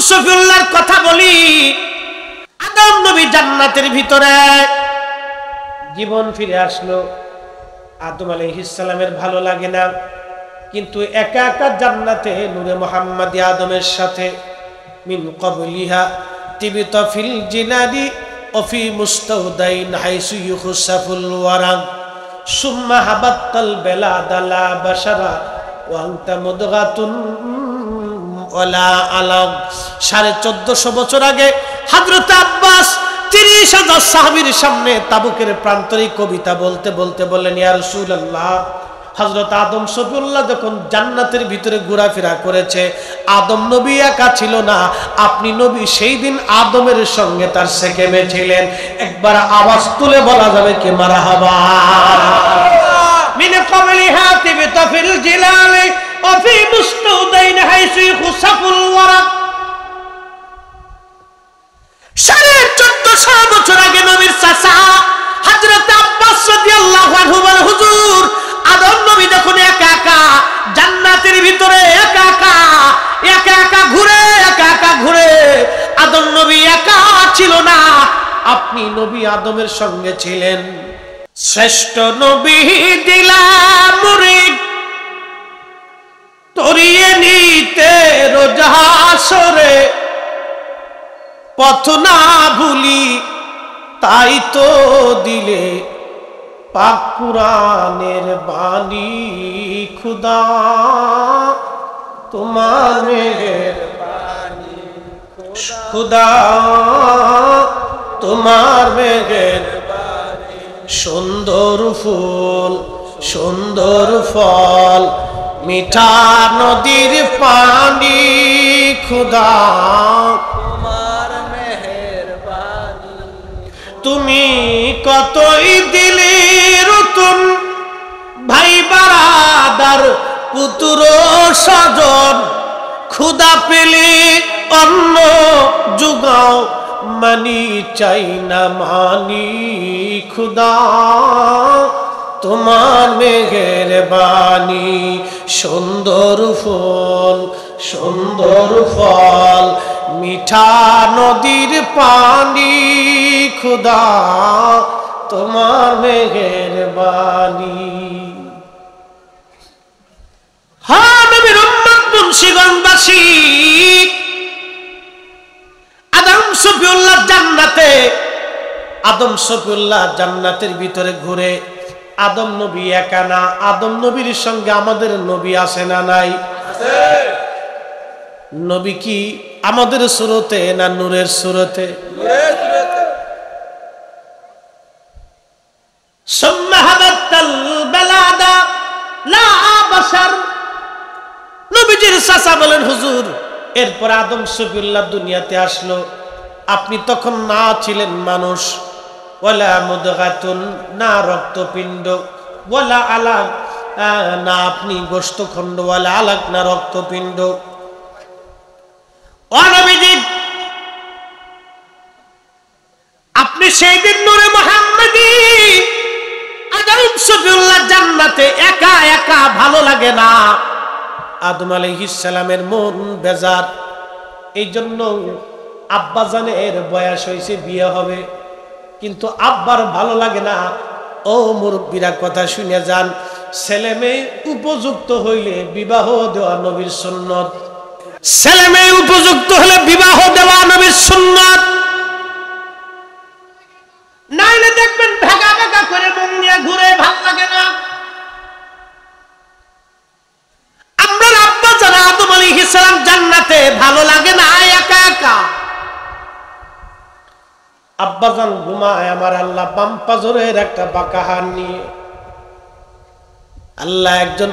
শফিউল্লাহর কথা বলি। আদম নবী জান্নাতের ভিতরে জীবন ফিরে আসলো। আদম আলাইহিস সালামের ভালো লাগে না, কিন্তু একা একা জান্নাতে নূরে মুহাম্মাদি আদমের সাথে মিন ক্বাবলিহা তিবিতা ফিল জিনাদি ওয়া ফি মুস্তাউদাইন হাইসু ইউখসাফুল ওয়ারাক সুম্মা হাবাতাল বেলাদালা বাশারা ওয়া আনতা মুদগাতুন ওয়ালা আলাক। 1450 বছর আগে হযরত আব্বাস 30,000 সাহাবীর সামনে তাবুকের প্রান্তরে কবিতা বলতে বলতে বললেন, ইয়া রাসূলুল্লাহ, হযরত আদম শফিউল্লাহ যখন জান্নাতের ভিতরে ঘোরাফেরা করেছে, আদম নবী একা ছিল না, আপনি নবী সেই দিন আদমের সঙ্গে তার সেকেমে ছিলেন। একবার আওয়াজ তুলে বলা যাবে কি মারহাবা। মিন ক্বাবলিহা তিবিতা ফিল জিলালি ওয়া ফি মুস্তাউদাইন হাইসু ইউখসাফুল ওয়ারাক। 1450 বছর আগে নবীর চাচা হযরত আব্বাস রাদিয়াল্লাহু আনহু বলেন, হুজুর, আদম নবী যখন একা একা জান্নাতের ভিতরে একা একা ঘুরে, আদম নবী একা ছিল না, আপনি নবী আদমের সঙ্গে ছিলেন। শ্রেষ্ঠ নবী দিলাম মুরিদ তরিয়ে নিতে রোজাসরে, পথ না ভুলি তাই তো দিলে পাক কুরআনের বাণী। খুদা তোমার মেহেরবানি, খুদা তোমার মেহেরবানি। সুন্দর ফুল সুন্দর ফল মিঠা নদীর পানি, খুদা তোমার মেহেরবানি। তুমি কতই দিলি রতন ভাই বারাদার পুত্র স্বজন, খুদা পেলে অন্ন জুগাও মানি চাই না মানি, খুদা তোমার মেহেরবানি। সুন্দর ফুল সুন্দর ফল মিঠা নদীর পানি, খুদা তোমার মেহেরবানি। হ্যাঁ, নবীর উম্মত মুন্সিগঞ্জবাসী, আদম শফিউল্লাহ জান্নাতে, আদম শফিউল্লাহ জান্নাতের ভিতরে ঘুরে। আদম নবী একা না, আদম নবীর সঙ্গে আমাদের নবী আছে না নাই? নবী কি আমাদের সুরতে না নূরের সুরতে? নবীজির চাচা বলেন, হুজুর, এরপর আদম শফিউল্লাহ দুনিয়াতে আসলো, আপনি তখন না ছিলেন মানুষ। ওয়ালা মুদগাতুন, না রক্তপিণ্ড, ওয়ালা আলাক, না আপনি গোশতখণ্ড, ওয়ালা আলাক, না রক্তপিণ্ড। ও নবীজি, আপনি সেই দিন নূরে মুহাম্মাদি আদম শফিউল্লাহ জান্নাতে একা একা ভালো লাগে না। আদম আলাইহিস সালামের মন বেজার, এই জন্য আব্বা জানের বয়স হয়েছে, বিয়ে হবে, কিন্তু আব্বার ভালো লাগে না। ও মুরব্বীরা, কথা শুনে যান, ছেলে মেয়ে উপযুক্ত হইলে বিবাহ দেওয়া নবীর সুন্নত। ছেলে মেয়ে উপযুক্ত হলে বিবাহ দেওয়া নবীর সুন্নত। নাইলে দেখবেন ভাগা ভাগা করে মন নিয়ে ঘুরে, ভাল লাগে না। আমরা আব্বা যারা আদম আলাইহিস সালাম জান্নাতে ভালো লাগে না একা একা। আব্বাজান ঘুমায়, আমার আল্লাহ বাম পাজরের একটা বাঁকা হাড় নিয়ে আল্লাহ একজন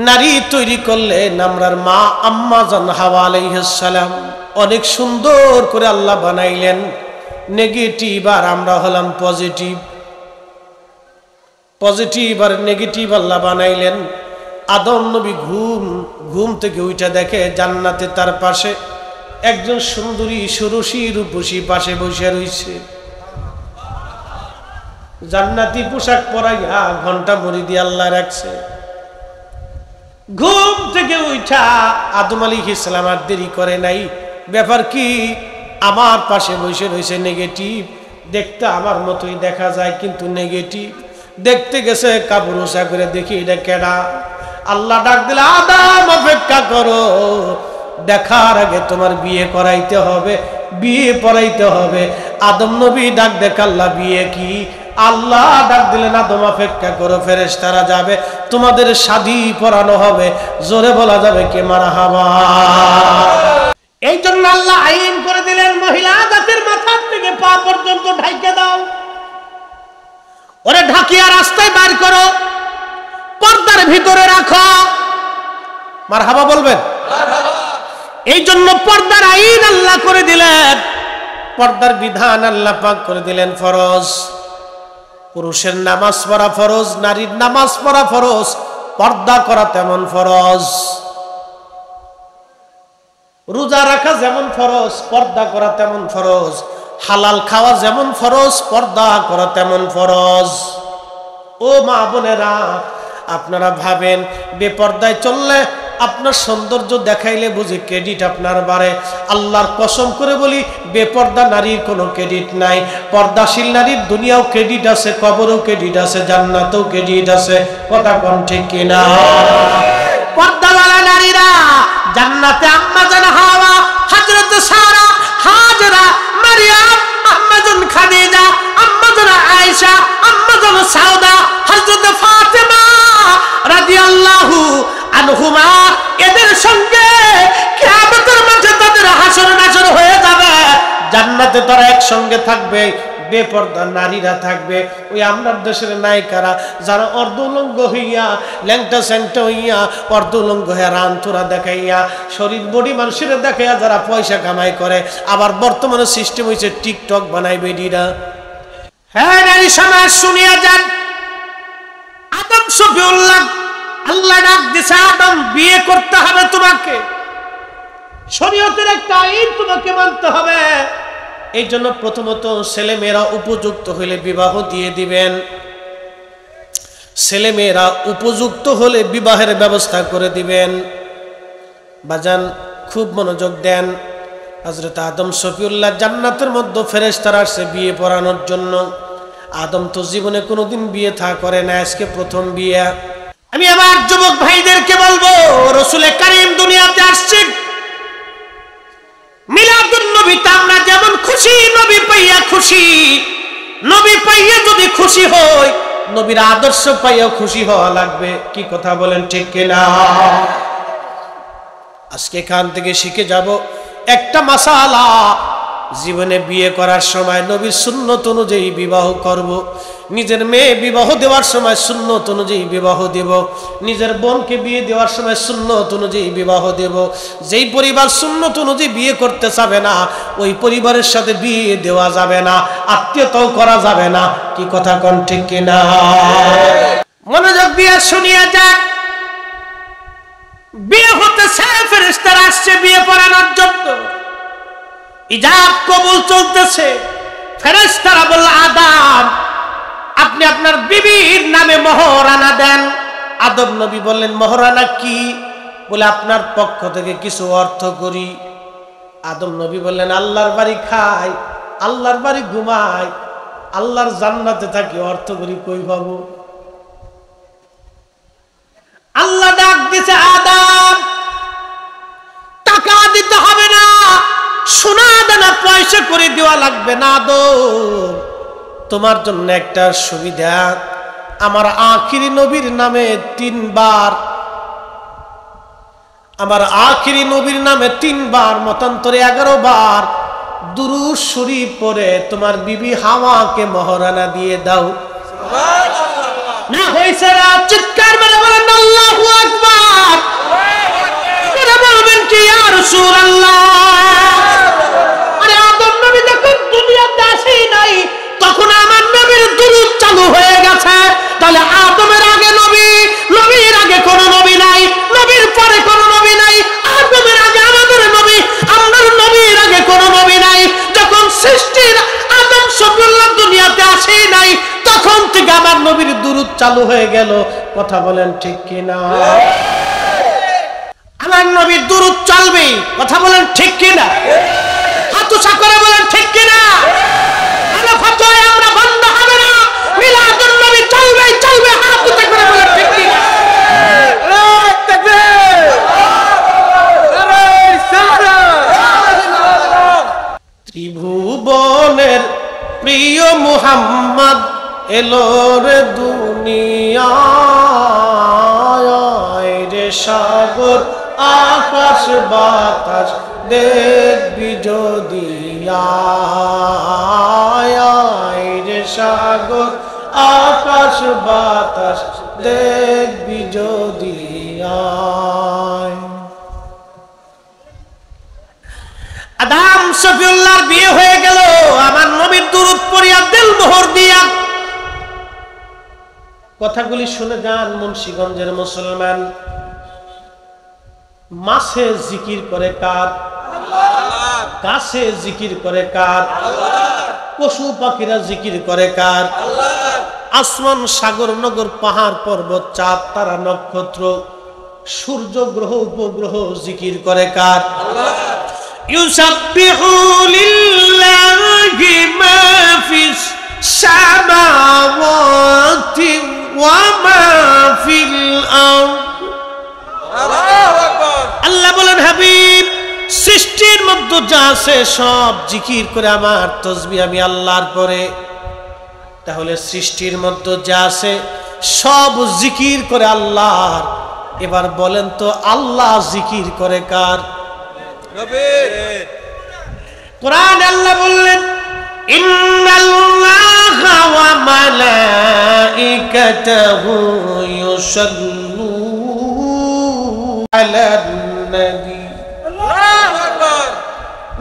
নারী তৈরি করলেন, আমরার মা আম্মা জান হাওয়া আলাইহিস সালাম। অনেক সুন্দর করে আল্লাহ বানাইলেন, নেগেটিভ আর আমরা হলাম পজিটিভ, পজিটিভ আর নেগেটিভ আল্লাহ বানাইলেন। আদম নবী ঘুম থেকে উঠে দেখে জান্নাতে তার পাশে একজন সুন্দরী সুরসী রূপসী পাশে বসে রয়েছে। জান্নাতি পোশাক পরাইয়া ঘন্টা মুড়ি দিয়ে আল্লাহ রাখছে। ঘুম থেকে উঠা আদম আলাইহিস সালাম আর দেরি করে নাই। ব্যাপার কি? আমার পাশে বসে রয়েছে নেগেটিভ, দেখতে আমার মতোই দেখা যায় কিন্তু নেগেটিভ। দেখতে গেছে কাপড় উঁচা করে, দেখি এটা কেডা। আল্লাহ ডাক দিলে, আদম অপেক্ষা করো, দেখার আগে তোমার বিয়ে করাইতে হবে, বিয়ে পড়াইতে হবে। আদম নবী ডাক দেখ, আল্লাহ বিয়ে কি? আল্লাহ ডাক দিলেন, আদম অপেক্ষা করো, ফেরেশতারা যাবে, তোমাদের শাদী পড়ানো হবে। জোরে বলা যাবে কে মারহাবা। এই জন্য আল্লাহ আইন করে দিলেন, মহিলা জাতির মাথা থেকে পা পর্যন্ত ঢাইকে দাও, ওরে ঢাকিয়া রাস্তায় বাইর করো, পর্দার ভিতরে রাখো। মারহাবা বলবেন। এই জন্য পর্দার আইন আল্লাহ করে দিলেন, পর্দার বিধান আল্লাহ পাক করে দিলেন ফরজ। পুরুষের নামাজ পড়া ফরজ, নারীর নামাজ পড়া ফরজ, পর্দা করা তেমন ফরজ। রোজা রাখা যেমন ফরজ, পর্দা করা তেমন ফরজ। হালাল খাওয়া যেমন ফরজ, পর্দা করা তেমন ফরজ। ও মা বোনেরা, আপনারা ভাবেন বেপর্দায় চললে, আপনার সৌন্দর্য দেখাইলে বুঝি ক্রেডিট আপনার বাড়ে? আল্লাহর কসম করে বলি, বেপর্দা নারীর কোনো ক্রেডিট নাই। পর্দাশীল নারীর দুনিয়াও ক্রেডিট আছে, কবরও ক্রেডিট আছে, জান্নাতেও ক্রেডিট আছে। কথা কোন ঠিক কিনা? পর্দাওয়ালা নারীরা জান্নাতে আম্মা জান হাওয়া, হযরত সারা, হাজরা, মারিয়াম, আম্মা জান খাদিজা, আম্মা জান আয়েশা, আম্মা জান সাউদা, হযরত ফাতেমা রাদিয়াল্লাহু আনহুমা, এদের সঙ্গে কিয়ামতের মাঠে তাদের হাসর নাসর হয়ে যাবে। জান্নাতে তারা একসঙ্গে থাকবে, বেপর্দা নারীরা থাকবে। ওই আমরা দেশের নায়িকারা যারা অর্ধউলঙ্গ হইয়া, ল্যাংটা স্যাংটা হইয়া, অর্ধউলঙ্গ হইয়া রানতুরা দেখাইয়া, শরীর বডি মানুষের দেখাইয়া যারা পয়সা কামাই করে। আবার বর্তমানে সিস্টেম হয়েছে টিকটক বানাই বেডিরা। হ্যাঁ নারী সমাজ শুনিয়া যান, আদম শফিউল্লাহ আল্লাহ ডাক দিছে, আদম বিয়ে করতে হবে তোমাকে, শরীয়তের একটা আইন তোমাকে মানতে হবে। এই জন্য প্রথমত ছেলে মেয়েরা উপযুক্ত হলে বিবাহ দিয়ে দিবেন। ছেলে মেয়েরা উপযুক্ত হলে বিবাহের ব্যবস্থা করে দিবেন। বাজান খুব মনোযোগ দেন। হযরত আদম শফিউল্লাহ জান্নাতের মধ্যে ফেরেশতারা আসছে বিয়ে পড়ানোর জন্য। আদম তো জীবনে কোনোদিন বিয়ে থা করে না, আজকে প্রথম বিয়ে। আমি আমার যুবক ভাইদেরকে বলবো, রাসূল কারীম দুনিয়াতে আসছে, মিলাদুন নবীতে আমরা যেমন খুশি, নবী পাইয়া খুশি, নবী পাইয়া যদি খুশি হই, নবীর আদর্শ পাইয়া খুশি হওয়া লাগবে। কি কথা বলেন ঠিক কিনা? আজকে এখান থেকে শিখে যাব একটা মাসালা, জীবনে বিয়ে করার সময় নবীর সুন্নত অনুযায়ী বিবাহ করব। নিজের মেয়ে বিবাহ দেওয়ার সময় সুন্নত অনুযায়ী বিবাহ দেব। নিজের বোনকে বিয়ে দেওয়ার সময় সুন্নত অনুযায়ী বিবাহ দেব। যেই পরিবার সুন্নত অনুযায়ী বিয়ে করতে চাবে না, ওই পরিবারের সাথে বিয়ে দেওয়া যাবে না, আত্মীয়তাও করা যাবে না। কি কথা কোন ঠিক কিনা? মনোযোগ দিয়ে শুনিয়া যাক। বিয়ে হতেছে, ফেরেশতারা আসছে বিয়ে পড়ানোর জন্য। ইজাব কবুল চলতেছে। ফেরেশতারা বলল, আদম আপনি আপনার বিবির নামে মোহরানা দেন। আদম নবী বললেন, মোহরানা কি? বলে আপনার পক্ষ থেকে কিছু অর্থ করি। আদম নবী বললেন, আল্লাহর বাড়ি খাই, আল্লাহর বাড়ি ঘুমাই, আল্লাহর জান্নাতে থাকি, অর্থ করি কই পাবো? আল্লাহ ডাক দিছে, আদম টাকা দিতে হবে না, সোনা দানা পয়সা করে দেওয়া লাগবে না। আদম তোমার জন্য একটা সুবিধা, আমার আখিরি নবীর নামে 3 বার, আমার আখিরি নবীর নামে 3 বার, মতান্তরে 11 বার দুরূদ শরীফ পড়ে তোমার বিবি হাওয়াকে মোহরানা দিয়ে দাও। না হয়েছে না? চিৎকার মেরে বলেন আল্লাহু আকবার। বলবেন কি ইয়া রাসূলুল্লাহ? আরে আদম নবী যখন দুনিয়াতে আসেই নাই, তখন আমার নবীর দুরূদ চালু হয়ে গেছে। তাহলে আদমের আগে নবী, নবীর আগে কোন নবী নাই, নবীর পরে কোন নবী নাই। আদমের আগে আমাদের নবী, আমাদের নবীর আগে কোন নবী নাই। যখন সৃষ্টির আদম শফিউল্লাহ দুনিয়াতে আসেই নাই, তখন থেকে আমার নবীর দুরূদ চালু হয়ে গেল। কথা বলেন ঠিক কিনা? আমার নবীর দুরূদ চলবে। কথা বলেন ঠিক কিনা? হাত উঁচা করে বলেন ঠিক কিনা? আলো ফতোয়া আমরা বন্ধ হবে না, মিলাদুন নবী চলবে চলবে। হাত উঁচা করে বলেন ঠিক কিনা? ত্রিভুবনের প্রিয় মুহাম্মদ এলো রে দুনিয়ায়, রে সাগর আকাশ বাতাস দেখবি যদি রে সাগর আকাশ বাতাস দেখবি যদি। আদম শফিউল্লাহর বিয়ে হয়ে গেল, আমার নবীর দুরূদ পড়িয়া দিল মোহর দিয়া। কথাগুলি শুনে যান মুন্সিগঞ্জের মুসলমান। মাছে জিকির করে কার? আল্লাহ। গাছে জিকির করে কার? আল্লাহ। পশু পাখিরা জিকির করে কার? আল্লাহ। আসমান, সাগর, নগর, পাহাড়, পর্বত, চাঁদ, তারা, নক্ষত্র, সূর্য, গ্রহ, উপগ্রহ জিকির করে কার? আল্লাহ। ইউসাব্বিহু লিল্লাহি মা ফিস সামাওয়াতি ওয়া মা ফিল আরদ। আল্লাহু আকবার। আল্লাহ বলেন, হাবিব, সৃষ্টির মধ্যে যা আছে সব জিকির করে আমার তাসবিহ আমি আল্লাহর পরে। তাহলে সৃষ্টির মধ্যে যা আছে সব জিকির করে আল্লাহর। এবার বলেন তো আল্লাহ জিকির করে কার? কোরআন আল্লাহ বললেন, ইন্নাল্লাহা ওয়া মালাইকাতাহু ইউসাল্লুনা আলান নবী। আল্লাহু আকবার।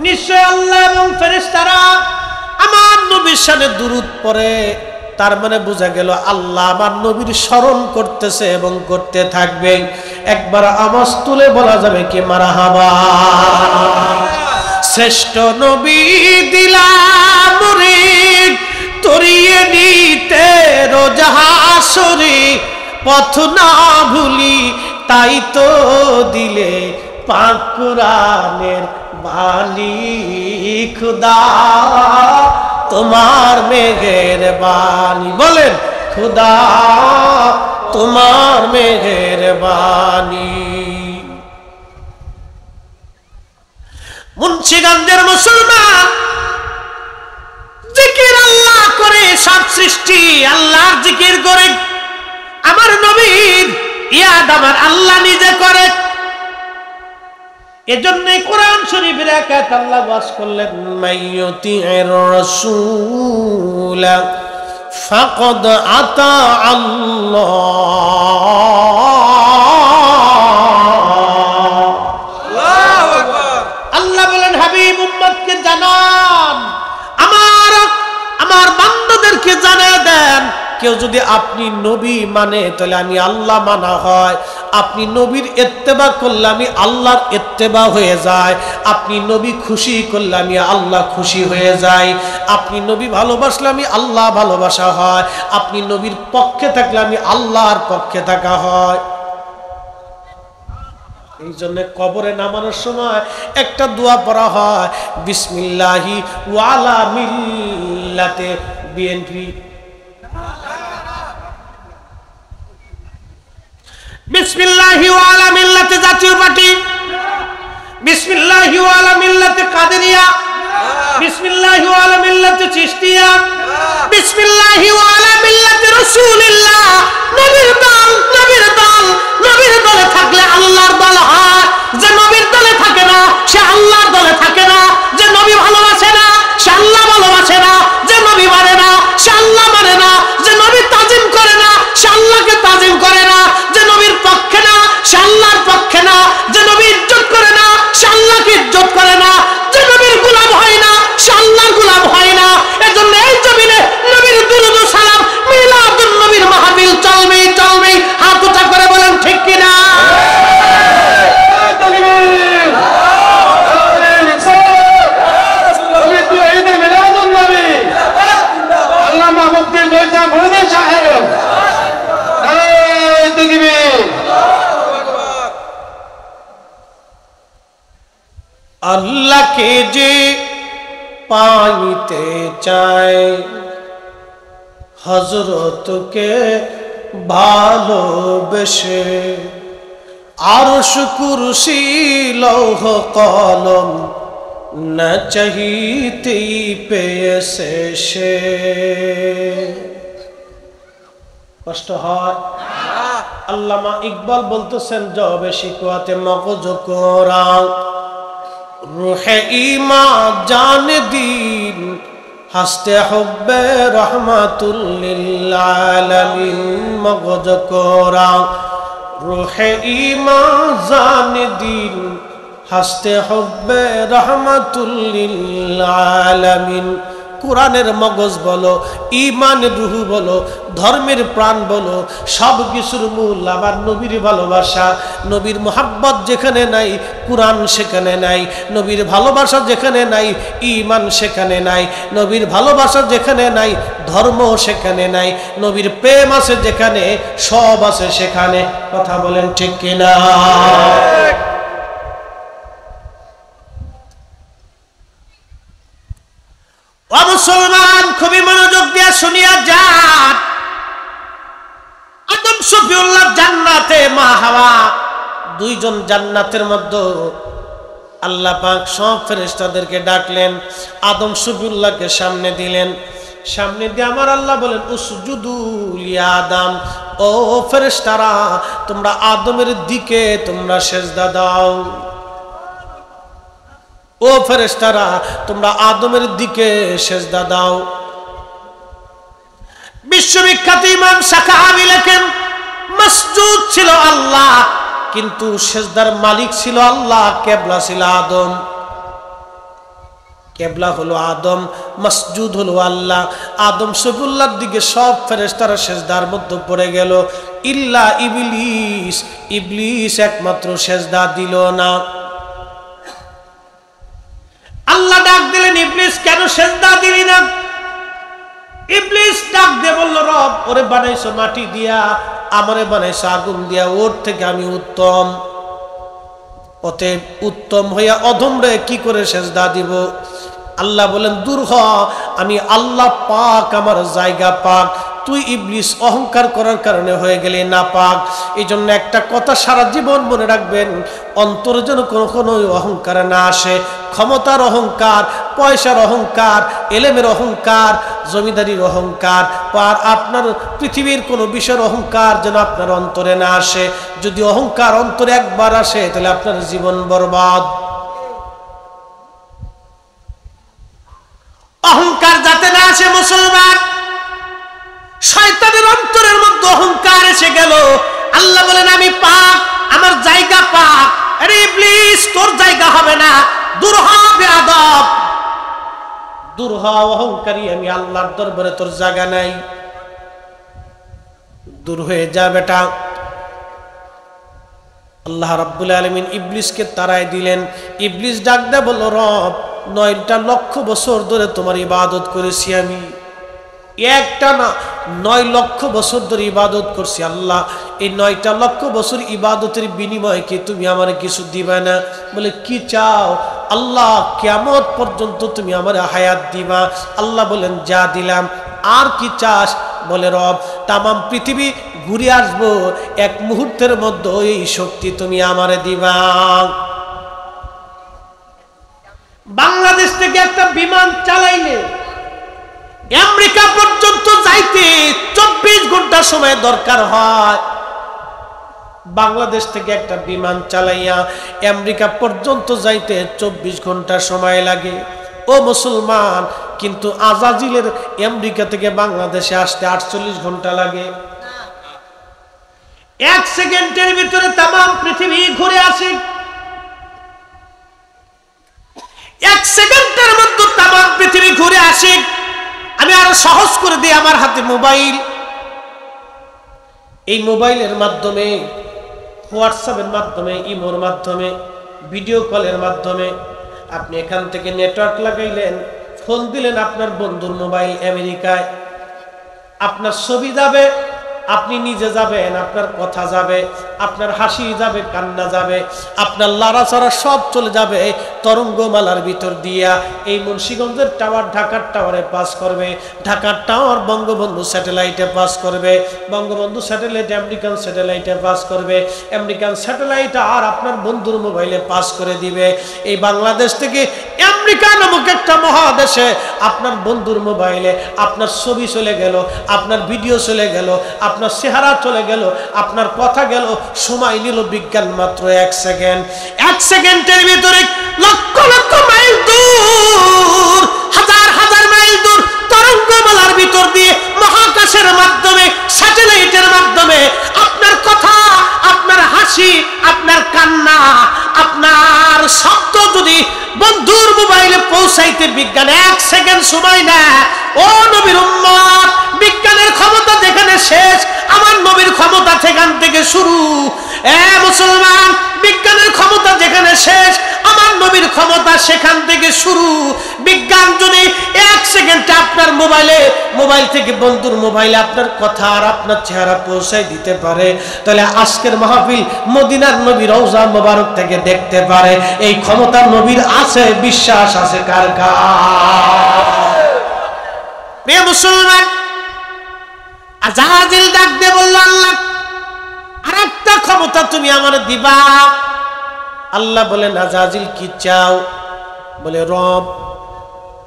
নিশ্চয় আল্লাহ এবং ফেরেশতারা আমার নবীর শানে দুরূদ পড়ে। তার মানে বোঝা গেল আল্লাহ আমার নবীর স্মরণ করতেছে এবং করতে থাকবে। একবার আওয়াজ তুলে বলা যাবে কি মারহাবা। শ্রেষ্ঠ নবী দিলাম মুরিদ তরিয়ে নিতে রোজাহাসরে, পথ না ভুলি তাই তো দিলে পাক কুরআনের বাণী। খুদা তোমার মেহেরবানি, বলেন খুদা তোমার মেহেরবানি। মুন্সিগঞ্জের মুসলমান, জিকির আল্লাহ করে, সব সৃষ্টি আল্লাহর জিকির করে। আমার নবীর ইয়াদ আমার আল্লাহ নিজে করে। এজন্য কোরআন শরীফের এক আয়াত আল্লাহ ওয়াজ করলেন, মাইয়ুতির রাসূল ফাকাদ আতা আল্লাহ। আল্লাহু আকবার। আল্লাহ বলেন, হাবিব উম্মতকে জানান, আমার বান্দাদেরকে জানিয়ে দেন, কেউ যদি আপনি নবী মানে তাহলে আমি আল্লাহ মানা হয়। আপনি নবীর ইত্তেবা করলে আমি আল্লাহর ইত্তেবা হয়ে যায়। আপনি নবী খুশি করলে আমি আল্লাহ খুশি হয়ে যাই। আপনি নবী ভালোবাসলে আমি আল্লাহ ভালোবাসা হয়। আপনি নবীর পক্ষে থাকলে আমি আল্লাহর পক্ষে থাকা হয়। এই জন্য কবরে নামানোর সময় একটা দোয়া পড়া হয়, বিসমিল্লাহি ওয়া আলা মিল্লাতে বিএনপি, বিসমিল্লাহি ওয়া আলা মিল্লাতে জাতীয় পার্টি, বিসমিল্লাহি ওয়া আলা মিল্লাতে কাদেরিয়া, বিসমিল্লাহি ওয়া আলা মিল্লাতে চিশতিয়া, বিসমিল্লাহি ওয়া আলা মিল্লাতে রাসূলুল্লাহ। নবীর দল, নবীর দল, নবীর দলে থাকলে আল্লাহর দল হয়। যে নবীর দলে থাকে না সে আল্লাহর দলে থাকে না। যে নবী ভালোবাসে না সে আল্লাহ ভালোবাসে না। যে নবী মানে না সে আল্লাহ মানে না। যে নবী তাজিম করে না সে আল্লাহকে তাজিম করে না। যে নবীর পক্ষে না সে আল্লাহর পক্ষে না। যে নবী ইজ্জত করে না সে আল্লাহকে ইজ্জত করে না। যে নবীর গোলাম হয় না সে আল্লাহর গোলাম হয় না। এজন্য এই জমিনে নবীর দুরূদ ও সালাম, মিলাদুন নবীর মাহফিল চলবেই চলবেই। হাত উঁচা করে বলেন ঠিক কিনা? আল্লাহকে যে পাইতে চায় হযরতকে ভালোবেসে আরশ কুরসি লৌহ কলম না চাহিতেই পেয়েছে সে। কষ্ট হয়? আল্লামা ইকবাল বলতেছেন জবে শিকওয়াতে মগজ কোরআন রুহে ঈমান জান দিন হাসতে হুব্বে রহমাতুল লিল আলামিন। মগজ কোরআন রুহে ঈমান জান দিন হাসতে হুব্বে রহমাতুল লিল আলামিন। কোরআনের মগজ বলো, ঈমানের রুহ বলো, ধর্মের প্রাণ বলো, সব কিছুর মূল আমার নবীর ভালোবাসা। নবীর মোহাব্বত যেখানে নাই কোরআন সেখানে নাই, নবীর ভালোবাসা যেখানে নাই ঈমান সেখানে নাই, নবীর ভালোবাসা যেখানে নাই ধর্ম সেখানে নাই, নবীর প্রেম আছে যেখানে সব আছে সেখানে। কথা বলেন ঠিক কিনা? ও মুসলমান, খুবই মনোযোগ দিয়ে শুনিয়া যান। আদম শফিউল্লাহ জান্নাতে, মা হাওয়া, দুইজন জান্নাতের মধ্যে আল্লাহ পাক সব ফেরেশতাদেরকে ডাকলেন, আদম শফিউল্লাহকে সামনে দিলেন। সামনে দিয়ে আমার আল্লাহ বলেন উসজুদু লিয়া আদম, ও ফেরেশতারা তোমরা আদমের দিকে তোমরা সেজদা দাও। ও ফেরেশতারা তোমরা আদমের দিকে সেজদা দাও। বিশ্ববিখ্যাত ইমাম শাকাবি লেখেন মাসজুদ ছিল আল্লাহ, কিন্তু সেজদার মালিক ছিল আল্লাহ, কিবলা ছিল আদম। কিবলা হলো আদম, মাসজুদ হলো আল্লাহ। আদম শফিউল্লাহর দিকে সব ফেরেশতারা সেজদার মধ্যে পড়ে গেল, ইল্লা ইবলিস। ইবলিস একমাত্র সেজদা দিল না। আল্লাহ ডাক দিলেন, ইবলিস কেন সেজদা দিলি না? ইবলিস ডাক দিয়ে বলল, রব ওরে বানাইছো মাটি দিয়া, আমারে বানাইছো আগুন দিয়া, ওর থেকে আমি উত্তম, অতএব উত্তম হইয়া অধমরে কি করে সেজদা দিব? আল্লাহ বলেন, দূর হ, আমি আল্লাহ পাক, আমার জায়গা পাক, তুই ইবলিস অহংকার করার কারণে হয়ে গেলে না পাক। এই জন্য একটা কথা সারা জীবন মনে রাখবেন, অন্তরে যেন কোনো অহংকার না আসে। ক্ষমতার অহংকার, পয়সার অহংকার, এলেমের অহংকার, জমিদারির অহংকার, আর আপনার পৃথিবীর কোনো বিষয়ের অহংকার যেন আপনার অন্তরে না আসে। যদি অহংকার অন্তরে একবার আসে তাহলে আপনার জীবন বরবাদ। অহংকার যাতে না আসে মুসলমান। শয়তানের অন্তরের মধ্যে অহংকার এসে গেল, আল্লাহ বলেন আমি পাক, আমার জায়গা পাক। আরে ইবলিস তোর জায়গা হবে না, দূর হ বেয়াদব, দূর হ অহংকারী, আমি আল্লাহর দরবারে তোর জায়গা নাই, দূর হয়ে যা বেটা। আল্লাহ রাব্বুল আলামিন ইবলিসকে তাড়ায় দিলেন। ইবলিস ডাক দেয়া বলল, রব 9 লক্ষ বছর ধরে তোমার ইবাদত করেছি আমি, একটা না 9 লক্ষ বছর ধরে ইবাদত করছি আল্লাহ, এই 9 লক্ষ বছর ইবাদতের বিনিময়ে কি তুমি আমার কিছু দিবা না? বলে কি চাও? আল্লাহ কিয়ামত পর্যন্ত তুমি আমার হায়াত দিবা। আল্লাহ বলেন যা দিলাম, আর কি চাস? বলে রব তামাম পৃথিবী ঘুরে আসবো, এক মুহূর্তের মধ্যে এই শক্তি তুমি আমারে দিবা। বাংলাদেশ থেকে একটা বিমান চালাইলে আমেরিকা পর্যন্ত যাইতে 24 ঘন্টা সময় দরকার হয়। বাংলাদেশ থেকে একটা বিমান চালাইয়া আমেরিকা পর্যন্ত যাইতে 24 ঘন্টা সময় লাগে। ও মুসলমান, কিন্তু আজাজিলের আমেরিকা থেকে বাংলাদেশে আসতে 48 ঘন্টা লাগে। 1 সেকেন্ডের ভিতরে তামাম পৃথিবী ঘুরে আসে। 1 সেকেন্ডের মধ্যে তামাম পৃথিবী ঘুরে আসে। আমি আরো সহজ করে দিই, আমার হাতে মোবাইল, এই মোবাইলের মাধ্যমে, হোয়াটসঅ্যাপের মাধ্যমে, ইমোর মাধ্যমে, ভিডিও কলের মাধ্যমে আপনি এখান থেকে নেটওয়ার্ক লাগাইলেন, ফোন দিলেন আপনার বন্ধুর মোবাইল আমেরিকায়, আপনার ছবি যাবে আপনি নিজে যাবেন, আপনার কথা যাবে, আপনার হাসি যাবে, কান্না যাবে, আপনার লাড়াচাড়া সব চলে যাবে তরঙ্গমালার ভিতর দিয়া। এই মুন্সিগঞ্জের টাওয়ার ঢাকার টাওয়ারে পাস করবে, ঢাকার টাওয়ার বঙ্গবন্ধু স্যাটেলাইটে পাস করবে, বঙ্গবন্ধু স্যাটেলাইট আমেরিকান স্যাটেলাইটে পাস করবে, আমেরিকান স্যাটেলাইট আর আপনার বন্ধুর মোবাইলে পাস করে দিবে। এই বাংলাদেশ থেকে আমেরিকা নামক একটা মহাদেশে আপনার বন্ধুর মোবাইলে আপনার ছবি চলে গেল, আপনার ভিডিও চলে গেল, আপনার চেহারা চলে গেল, আপনার কথা গেল। সময় নিল বিজ্ঞান মাত্র 1 সেকেন্ড। 1 সেকেন্ডের ভিতরে লক্ষ লক্ষ মাইল দূর, হাজার হাজার মাইল দূর তরঙ্গমালার ভিতর দিয়ে মহাকাশের মাধ্যমে, স্যাটেলাইটের মাধ্যমে আপনার কথা, আপনার হাসি, আপনার কান্না, আপনার শব্দ যদি বন্ধুর মোবাইলে পৌঁছাইতে বিজ্ঞান 1 সেকেন্ড সময় না। ও নবীর উম্মত, বিজ্ঞানের ক্ষমতা যেখানে শেষ, আমার নবীর ক্ষমতা সেখান থেকে শুরু। মুসলমান, বিজ্ঞানের ক্ষমতা যেখানে শেষ, আমার নবীর ক্ষমতা সেখান থেকে শুরু। বিজ্ঞান যদি 1 সেকেন্ডে আপনার মোবাইল থেকে বন্ধুর মোবাইলে আপনার কথা আর আপনার চেহারা পৌঁছাই দিতে পারে, তাহলে আজকের মাহফিল মদিনার নবী রওজা মোবারক থেকে দেখতে পারে। এই ক্ষমতা নবীর আছে, বিশ্বাস আছে কার কার? প্রিয় মুসলমান, আজাজিল ডাক দিয়ে বলল, আল্লাহ আরেকটা ক্ষমতা তুমি আমার দিবা। আল্লাহ বলেন, আজাজিল কি চাও? বলে, রব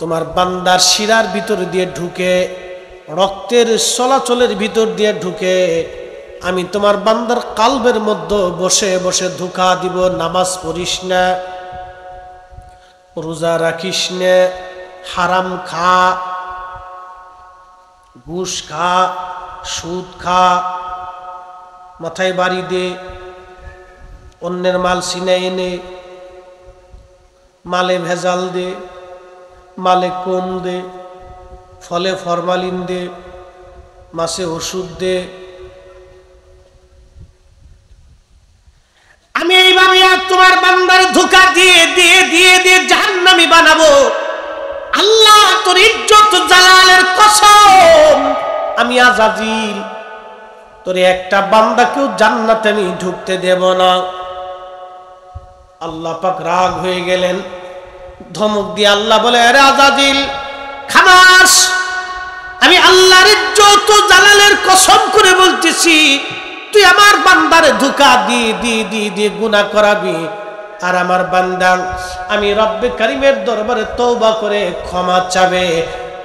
তোমার বান্দার শিরার ভিতর দিয়ে ঢুকে, রক্তের চলাচলের ভিতর দিয়ে ঢুকে আমি তোমার বান্দার কালবের মধ্যে বসে বসে ধোঁকা দিব। নামাজ পড়িস না, রোজা রাখিস না, হারাম খা, ঘুষ খা, সুদ খা, মাথায় বাড়ি দে, অন্যের মাল ছিনে এনে মালে ভেজাল দে, মালে কম দে, ফলে ফরমালিন দে, মাছে ওষুধ দে। আমি এইভাবে আর তোমার বান্দার ধোঁকা দিয়ে দিয়ে দিয়ে দিয়ে জাহান্নামী বানাবো। আল্লাহ তোর ইজ্জত জালালের কসম, আমি আজাজিল তোর একটা বান্দাকেও জান্নাতে আমি ঢুকতে দেব না। আল্লাহ পাক রাগ হয়ে গেলেন, ধমক দিয়ে আল্লাহ বলে, আরে আজাজিল খামাস, আমি আল্লাহর ইজ্জত জালালের কসম করে বলতেছি, তুই আমার বান্দারে ধোঁকা দিয়ে দিয়ে দিয়ে দিয়ে গুনাহ করাবি। আর আমার বান্দা আমি রব্বে কারিমের দরবারে তওবা করে ক্ষমা চাবে,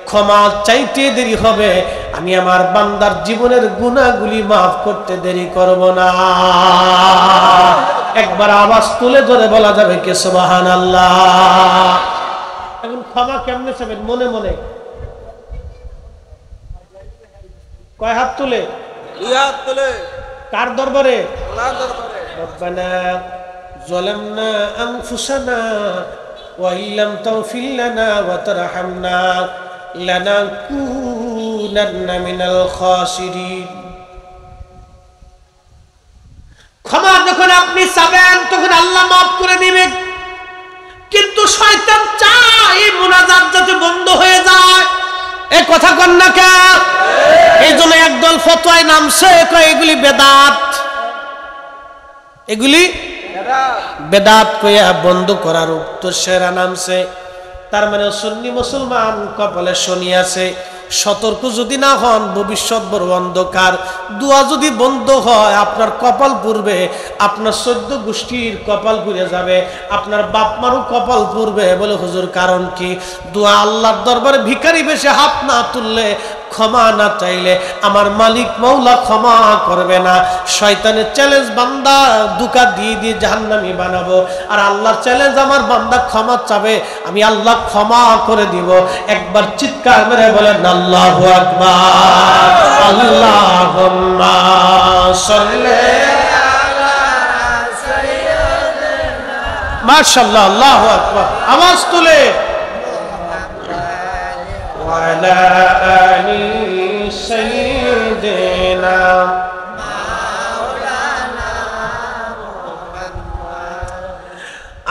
ক্ষমা চাইতে দেরি হবে, আমি আমার বান্দার জীবনের গুনাহগুলি মাফ করতে দেরি করব না। একবার আওয়াজ তুলে ধরে বলা যাবে কে সুবহানাল্লাহ। এখন ক্ষমা কেমনে চাবেন? মনে মনে কয় হাত তুলে? 2 হাত তুলে। কার দরবারে? আল্লাহর দরবারে। রব্বানা যালামনা আনফুসানা ওয়া ইল্লাম তাগফির লানা ওয়া তারহামনা লানাকুনান্না মিনাল খাসিরিন। ক্ষমা যখন আপনি চাবেন তখন আল্লাহ মাফ করে দিবেন, কিন্তু শয়তান চায় এই মুনাজাত যাতে বন্ধ হয়ে যায়। এই কথা কন না কেন? এই জন্য একদল ফতোয়ায় নামছে, কয় এগুলি বেদাত, এগুলি বেদাত কইয়া বন্ধ করার উত্তর সেরা নামছে। তার মানে সুন্নি মুসলমান কপালে শনি আছে, সতর্ক যদি না হন ভবিষ্যৎ বড় অন্ধকার। দোয়া যদি বন্ধ হয় আপনার কপাল পুড়বে, আপনার 14 গোষ্ঠীর কপাল পুড়ে যাবে, আপনার বাপ মারও কপাল পুড়বে। বলে হুজুর কারণ কি? দোয়া আল্লাহর দরবারে ভিখারি বেশে হাত না তুললে, ক্ষমা না চাইলে আমার মালিক মৌলা ক্ষমা করবে না। শয়তানের চ্যালেঞ্জ বান্দা ধোঁকা দিয়ে দিয়ে জাহান্নামী বানাবো, আর আল্লাহর চ্যালেঞ্জ আমার বান্দা ক্ষমা চাবে, আমি আল্লাহ ক্ষমা করে দিব। একবার চিৎকার মেরে বলেন আল্লাহু আকবার। আল্লাহুম্মা সাল্লি আলা সাইয়্যিদিনা। মাশাআল্লাহ, আল্লাহু আকবার। আওয়াজ তুলে وعلى آل سيدنا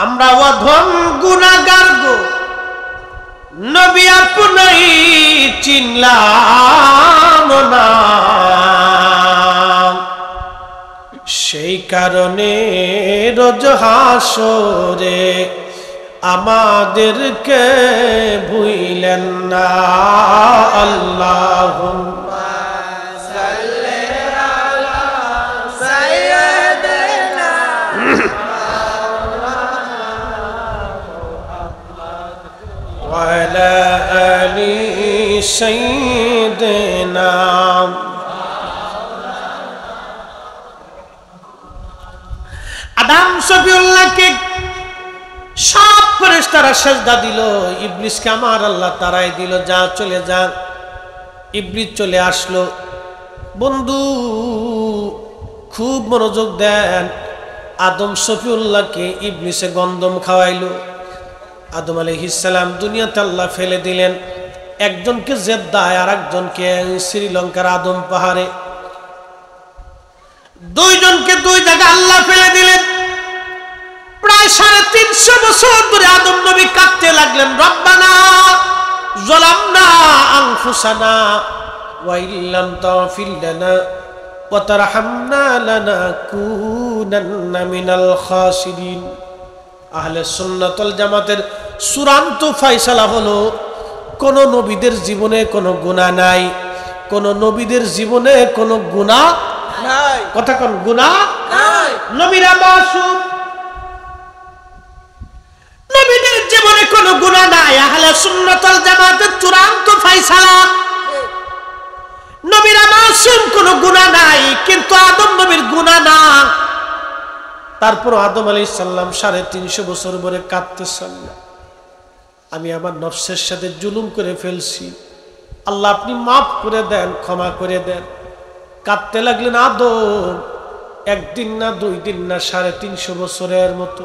আমরা অধম গুনাহগার গো, নবী আপনাই চিনলাম না। কারণে রোজ হাসরে আমাদেরকে ভুইলেন না। আল্লাহুম্মা সাল্লি আলা সাইয়্যিদিনা ওয়া আলা আলি সাইয়্যিদিনা। আদম শফিউল্লাহকে সব ফেরেশতারা সেজদা দিল, ইবলিসকে আমার আল্লাহ তারাই দিল, যা চলে যা। ইবলিস চলে আসলো। বন্ধু খুব মনোযোগ দেন, আদম শফিউল্লাহকে ইবলিসে গন্ধম খাওয়াইলো। আদম আলাইহিস সালাম দুনিয়াতে আল্লাহ ফেলে দিলেন, একজনকে জেদ্দায় আর একজনকে শ্রীলঙ্কার আদম পাহাড়ে, দুইজনকে দুই জায়গায় আল্লাহ ফেলে দিলেন। প্রায় 350 বছর ধরে আদম নবী কাঁদতে লাগলেন, রব্বানা যালামনা আনফুসানা ওয়া ইল্লাম তাগফির লানা ওয়া তারহামনা লানাকুনান্না মিনাল খাসিরিন। আহলে সুন্নাত ওয়াল জামাতের চূড়ান্ত ফয়সালা হলো, কোন নবীদের জীবনে কোনো গুনাহ নাই, কোন নবীদের জীবনে কোনো গুনাহ নাই। কথা কোন গুনাহ নাই। নবীরা মাসুম, নবীদের জীবনে কোনো গুনাহ নাই। আহলে সুন্নাত ওয়াল জামাতের চূড়ান্ত ফয়সালা, নবীরা মাসুম, কোনো গুনাহ নাই। কিন্তু আদম নবীর গুনাহ না। তারপর আদম আলাইহিস সালাম 350 বছর ধরে কাঁদতেছেন, আমি আমার নফসের সাথে জুলুম করে ফেলছি, আল্লাহ আপনি মাফ করে দেন, ক্ষমা করে দেন। কাঁদতে লাগলেন আদম, একদিন না, 2 দিন না, 350 বছরের মতো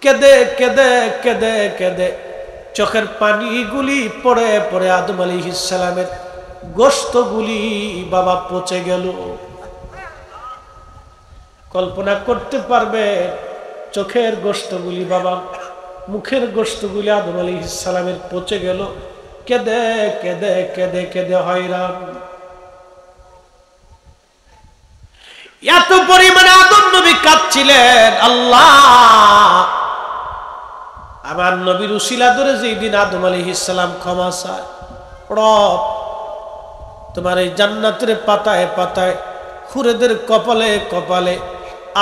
কেঁদে কেঁদে কেঁদে কেঁদে চোখের পানিগুলি পড়ে পড়ে আদম আলাইহিস সালামের গোশতগুলি বাবা পচে গেল। কল্পনা করতে পারবে, চোখের গোশতগুলি বাবা, মুখের গোশতগুলি আদম আলাইহিস সালামের পচে গেল। কেঁদে কেঁদে কেঁদে কেঁদে হয়রান। এত পরিমাণে আদম নবী কাঁদছিলেন, আল্লাহ আমার নবীর উসিলা ধরে যেই দিন আদম আলাইহিস সালাম ক্ষমা চায়, রব তোমার এই জান্নাতের পাতায় পাতায়, খুরেদের কপালে কপালে,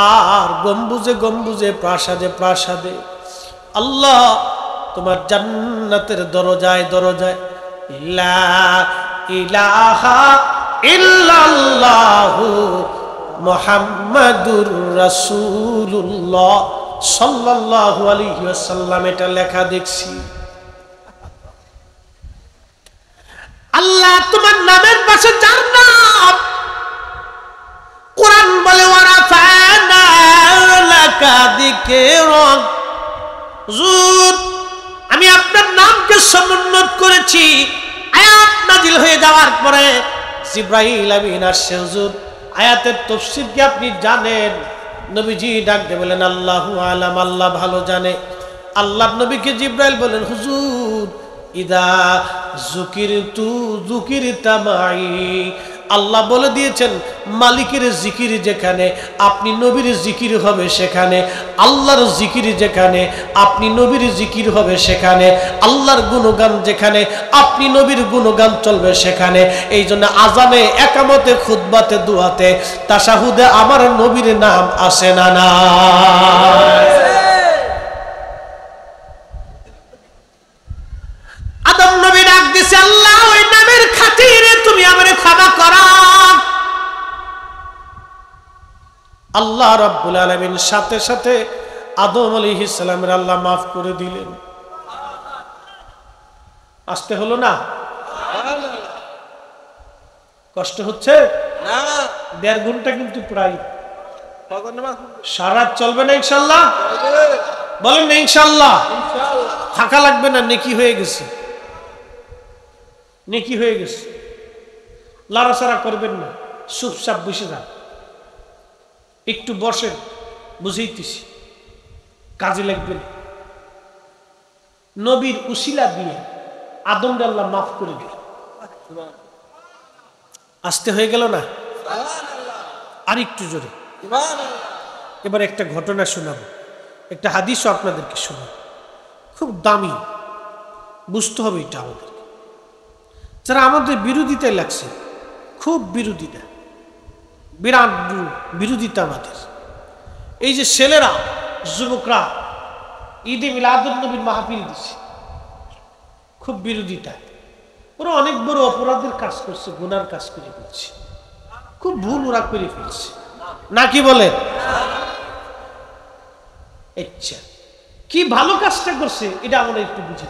আর গম্বুজে গম্বুজে, প্রাসাদে প্রাসাদে, আল্লাহ তোমার জান্নাতের দরজায় দরজায় লা ইলাহা ইল্লাল্লাহু মুহাম্মাদুর রাসূলুল্লাহ সাল্লাল্লাহু আলাইহি ওয়াসাল্লাম এটা লেখা দেখছি। আল্লাহ তোমার নামের পাশে যার নাম, কোরআন বলে ওয়ারাফানা লাকা যিকরাক, হুজুর আমি আপনার নামকে সমুন্নত করেছি। আয়াত নাজিল হয়ে যাওয়ার পরে জিবরাইল আমিন আসছে, হুজুর আয়াতের তাফসীর কি আপনি জানেন? নবীজি ডাক দিয়ে বলেন আল্লাহু আলাম, আল্লাহ ভালো জানে। আল্লাহর নবীকে জিবরাইল বলেন, হুজুর ইদা যুকিরতু যুকিরতা মাই, আল্লাহ বলে দিয়েছেন মালিকের জিকির যেখানে আপনি নবীর জিকির হবে সেখানে, আল্লাহর জিকির যেখানে আপনি নবীর জিকির হবে সেখানে, আল্লাহর গুণগান যেখানে আপনি নবীর গুণগান চলবে সেখানে। এই জন্য আজানে, একামতে, খুতবাতে, দুয়াতে, তাশাহুদে আমার নবীর নাম আসে না না। আদম নবী ডাক দিছে, আল্লাহ ওই নামের খাতিরে তুমি আমারে ক্ষমা করো। আল্লাহ রাব্বুল আলামিন সাথে সাথে আদম আলাইহিস সালামের আল্লাহ মাফ করে দিলেন। আসতে হলো না? কষ্ট হচ্ছে না। 1.5 ঘন্টা কিন্তু প্রায় কখন নামাজ? সারা চলবে না ইনশাআল্লাহ? বলেন না ইনশাআল্লাহ? ইনশাআল্লাহ। থাকা লাগবে না, নেকি হয়ে গেছে, নেকি হয়ে গেছে। লাড়াচাড়া করবেন না, চুপচাপ বসে যান, একটু বসেন, বুঝাইতেছি, কাজে লাগবেন। নবীর উসিলা দিয়ে আদমকে আল্লাহ মাফ করে দিল। আসতে হয়ে গেল না? আর একটু জোরে। এবার একটা ঘটনা শোনাবো, একটা হাদিসও আপনাদেরকে শোনাবো, খুব দামি, বুঝতে হবে এটা আমাদের। যারা আমাদের বিরোধিতায় লাগছে, খুব বিরোধিতা, বিরাট বিরোধিতা আমাদের। এই যে ছেলেরা, যুবকরা ঈদে মিলাদুন নবীর মাহফিল দিচ্ছে, খুব বিরোধিতা। ওরা অনেক বড় অপরাধের কাজ করছে, গুনার কাজ করে ফেলছে, খুব ভুল ওরা করে ফেলছে, নাকি বলে? আচ্ছা, কি ভালো কাজটা করছে এটা আমরা একটু বুঝি।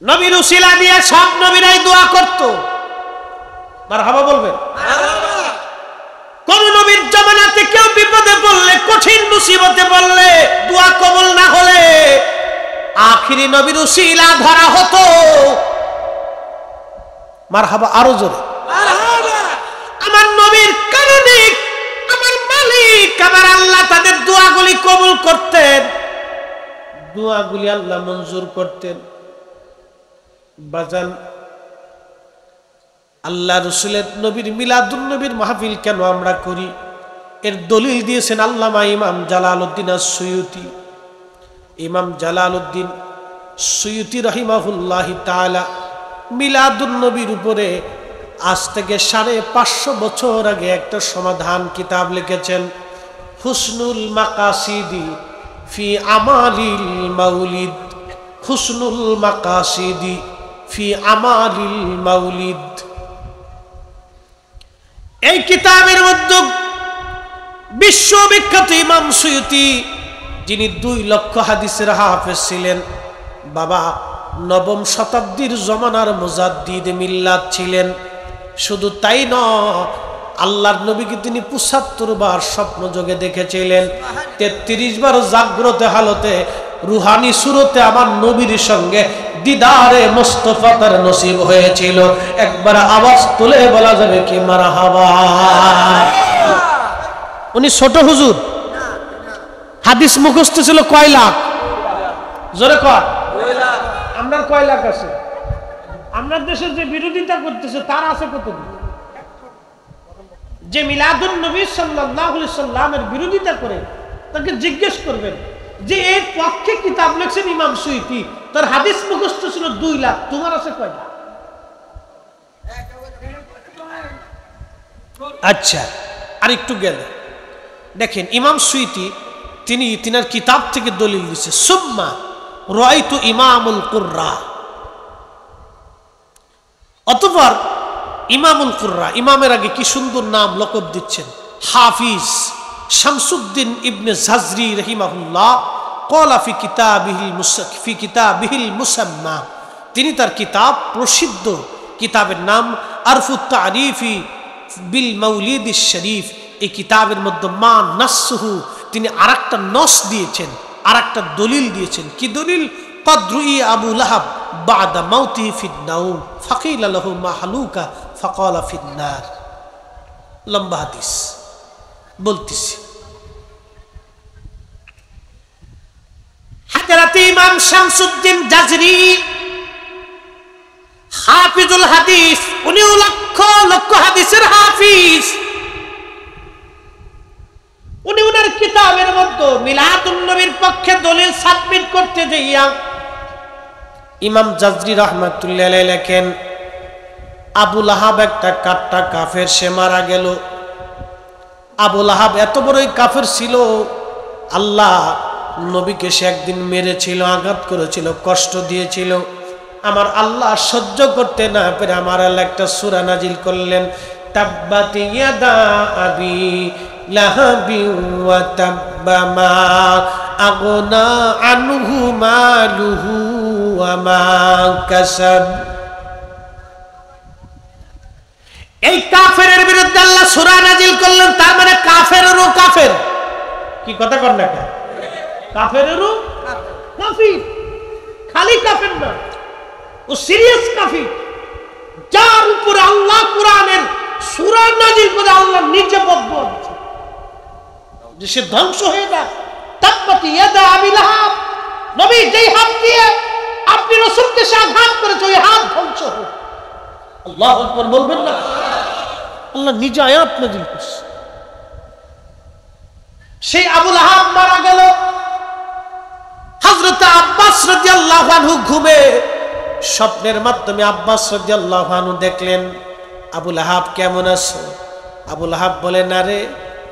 নবীর উসিলা দিয়ে সব নবীরাই দোয়া করত, মারহাবা বলবেন। কোন নবীর জামানাতে কেউ বিপদে পড়লে, কঠিন মুসিবতে পড়লে, দোয়া কবুল না হলে আখিরি নবীর উসিলা ধরা হতো। মারহাবা আরো জোরে। আমার নবীর কারণে আমার মালিক, আমার আল্লাহ তাদের দোয়াগুলি কবুল করতেন, দোয়াগুলি আল্লাহ মঞ্জুর করতেন। বাজান, আল্লাহ রসুলের নবীর মিলাদুন নবীর মাহফিল কেন আমরা করি, এর দলিল দিয়েছেন আল্লামা ইমাম জালালউদ্দিন আস-সুয়ুতি। ইমাম জালালউদ্দিন সুয়ুতি রাহিমাহুল্লাহি তাআলা মিলাদুন নবীর উপরে আজ থেকে 550 বছর আগে একটা সমাধান কিতাব লিখেছেন, হুসনুল মাকাসিদি ফি আমালিল মাউলিদ। হুসনুল মাকাসিদি ফি আমালিল মাউলিদ। এই কিতাবের মধ্যে বিশ্ববিখ্যাত ইমাম সুয়ুতি, যিনি 2 লক্ষ হাদিসের হাফেজ ছিলেন, বাবা 9ম শতাব্দীর জমানার মুজাদ্দিদ মিল্লাত ছিলেন। শুধু তাই নয়, আল্লাহর নবীকে তিনি 75 বার স্বপ্ন যোগে দেখেছিলেন, 33 বার জাগ্রত হালতে রুহানি সুরতে আমার নবীর সঙ্গে দিদারে মুস্তাফা তার নসিব হয়েছিল। একবার আওয়াজ তুলে বলা যাবে কি মারহাবা। উনি ছোট হুজুর, হাদিস মুখস্থ ছিল কয় লাখ? জোরে কয়। আপনার কয় লাখ আছে? আপনার দেশে যে বিরোধিতা করতেছে তার আছে কত? যে মিলাদুন নবী সাল্লাল্লাহু আলাইহি সাল্লামের বিরোধিতা করে তাকে জিজ্ঞেস করবেন যে এর পক্ষে কিতাব লিখছেন ইমাম সুয়ুতি, তার হাদিস মুখস্থ ছিল 2 লাখ, তোমার আছে কয় লাখ? আচ্ছা, আর একটু গেলে দেখেন ইমাম সুয়ুতি তিনি তিনার কিতাব থেকে দলিল দিচ্ছে, সুম্মা রাআইতু ইমামুল কুররা। অতঃপর ইমামুল কুররা, ইমামের আগে কি সুন্দর নাম লকব দিচ্ছেন, হাফিজ শামসুদ্দিন ইবনে জাজরি রাহিমাহুল্লাহ ক্বালা ফি কিতাবিহিল মুসাম্মা। তিনি তার কিতাব, প্রসিদ্ধ কিতাবের নাম আরফুত তারিফি বিল মাউলিদিশ শরীফ। এই কিতাবের মধ্যে মা নাসহু, তিনি আরেকটা নস দিয়েছেন, আরেকটা দলিল দিয়েছেন। কি দলিল? কদরুই আবু লাহাব বাদা মাউতিহি ফিন নাউম ফাকিলা লাহু মা হালুকা ফাকালা ফিন নার। লম্বা হাদিস বলতেছি। হযরত ইমাম শামসুদ্দিন জাজরি হাফিজুল হাদিস, উনি লক্ষ লক্ষ হাদিসের হাফিজ। উনি ওনার কিতাবের মধ্যে মিলাদুন নবীর পক্ষে দলিল সাবমিট করতে যাইয়া ইমাম জাজরি রাহমাতুল্লাহ আলাইহি লেখেন, আবু লাহাব একটা কাট্টা কাফের, সে মারা গেল। আবু লাহাব এত বড়ই কাফের ছিল, আল্লাহ নবীকে সে একদিন মেরেছিল, আঘাত করেছিল, কষ্ট দিয়েছিল। আমার আল্লাহ সহ্য করতে না পেরে আমার আল্লাহ একটা সূরা নাজিল করলেন, তাব্বাত ইয়াদা আবি লাহাবি ওয়া তাব্বা মা আগনা আনহু মালুহু ওয়া মা কাসাব। এই কাফেরের বিরুদ্ধে আল্লাহ সূরা নাজিল করলেন, তার মানে কাফেরেরও কাফের। কি কথা কর না, কাফেরেরও কাফির, খালি কাফের না, ও সিরিয়াস কাফির, যার উপরে আল্লাহ কোরআনের সূরা নাজিল করে আল্লাহ নিজে বদবদ যে সে ধ্বংস হয়ে যায়। তাব্বাত ইয়াদা আবি লাহাব, নবী যেই হাত দিয়ে আপনি রাসূলকে আঘাত করেছে ওই হাত ধ্বংস হোক। আল্লাহু আকবার বলবেন না? আল্লাহ নিজে আয়াত নাজিল করছে। সেই আবুল আহাব মারা গেল। হযরত আব্বাস রাদিয়াল্লাহু আনহু ঘুমে স্বপ্নের মাধ্যমে আব্বাস রাদিয়াল্লাহু আনহু দেখলেন, আবুল আহাব কেমন আছো? আবুল আহাব বলে, না রে,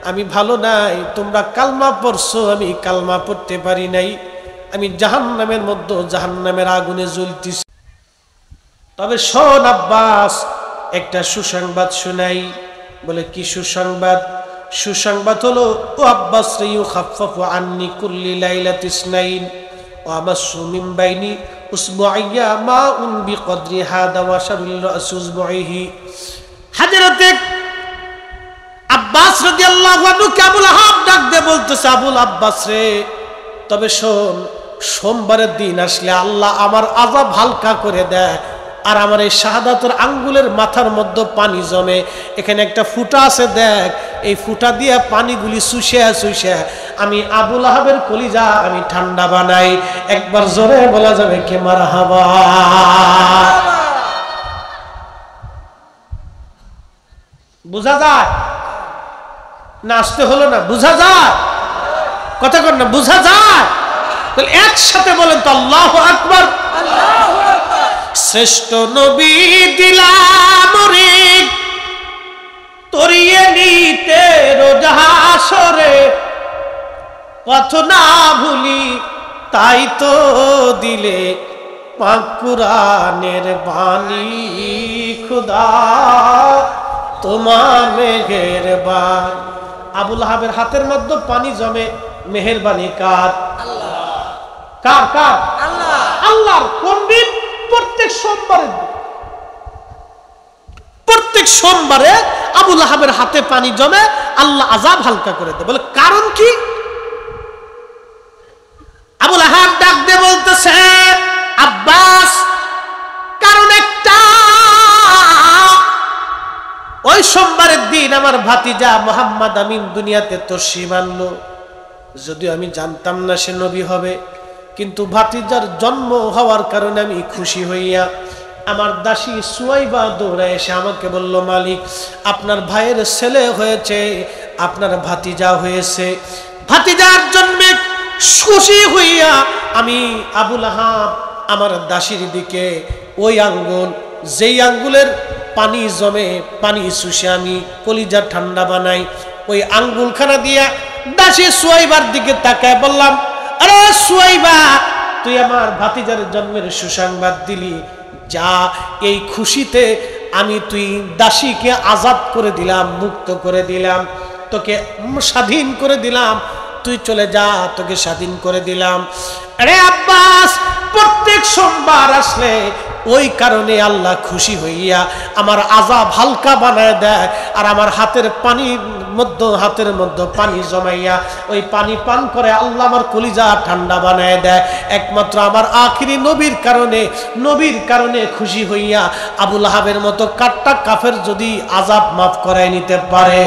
আমি ভালো নাই। তোমরা কালমা পড়ছো, আমি কালমা পড়তে পারি নাই। আমি জাহান্নামের মধ্যে জাহান্নামের আগুনে জ্বলতেছি। তবে শোন আব্বাস, একটা সুসংবাদ শোনাই। বলে, কি সুসংবাদ? সুসংবাদ হলো, ও আব্বাস রে, ইউখাফফাফু আন্নি কুল্লি লাইলাতি ইসনাইন ওয়া আমাসসু মিন বাইনি উসবুআইয়া মাউন বিকদরি হাদা ওয়া শারুল রাস উসবুইহি। হযরতে আব্বাস রাদিয়াল্লাহু আনহু আবুল আহাব ডাক দিয়ে বলতেছে, আবুল আব্বাস রে, তবে শোন, সোমবারের দিন আসলে আল্লাহ আমার আযাব হালকা করে দেয়, আর আমার এই শাহাদাতের আঙ্গুলের মাথার মধ্যে পানি জমে, এখানে একটা ফুটা আছে, দেখ, এই ফুটা দিয়ে পানিগুলি চুষে চুষে আমি আবুল আহাবের কলিজা আমি ঠান্ডা বানাই। একবার জোরে বলা যাবে কে মারহাবা? বুঝা যায় না? আসতে হলো না? বুঝা যায়? কথা কর না, বুঝা যায়? তাহলে একসাথে বলেন তো আল্লাহু আকবার। আল্লাহু আকবার। শ্রেষ্ঠ নবী দিলাম রে তরিয়ে নিতে রোজ হাসরে, পথ না ভুলি তাই তো দিলে পাক কুরআনের বাণী, খুদা তোমার মেহেরবান। আবুল আহাবের হাতের মধ্যে পানি জমে, মেহেরবানি কার? আল্লাহ। কার কার? আল্লাহ। আল্লাহর। কোন দিন? প্রত্যেক সোমবারে। প্রত্যেক সোমবারে আবুল আহাবের হাতে পানি জমে, আল্লাহ আযাব হালকা করে দেয়। বলে, কারণ কি? আবুল আহাব ডাক দিয়ে বলতেছে, আব্বাস, কারণ একটা, ওই সোমবারের দিন আমার ভাতিজা মুহাম্মদ আমিন দুনিয়াতে তশরিফ আনলো। যদিও আমি জানতাম না সে নবী হবে, কিন্তু ভাতিজার জন্ম হওয়ার কারণে আমি খুশি হইয়া আমার দাসী সুয়াইবা দৌড়ায় এসে আমাকে বলল, মালিক, আপনার ভাইয়ের ছেলে হয়েছে, আপনার ভাতিজা হয়েছে। ভাতিজার জন্মে খুশি হইয়া আমি আবুল আহাব আমার দাসীর দিকে ওই আঙ্গুল, যেই আঙ্গুলের পানি জমে, পানি শুষে আমি কলিজা ঠান্ডা বানাই, ওই আঙ্গুলখানা দিয়া দাসী সুয়াইবার দিকে তাকায় বললাম, আরে সুয়াইবা, তুই আমার ভাতিজার জন্মের সুসংবাদ দিলি, যা, এই খুশিতে আমি তুই দাসীকে আজাদ করে দিলাম, মুক্ত করে দিলাম, তোকে স্বাধীন করে দিলাম, তুই চলে যা, তোকে স্বাধীন করে দিলাম। আরে আব্বাস, প্রত্যেক সোমবার আসলে ওই কারণে আল্লাহ খুশি হইয়া আমার আযাব হালকা বানায় দেয়, আর আমার হাতের মধ্যে পানি জমাইয়া ওই পানি পান করে আল্লাহ আমার কলিজা ঠান্ডা বানায় দেয়। একমাত্র আমার আখিরি নবীর কারণে খুশি হইয়া আবুল আহাবের মতো কাট্টা কাফের যদি আযাব মাফ করায় নিতে পারে,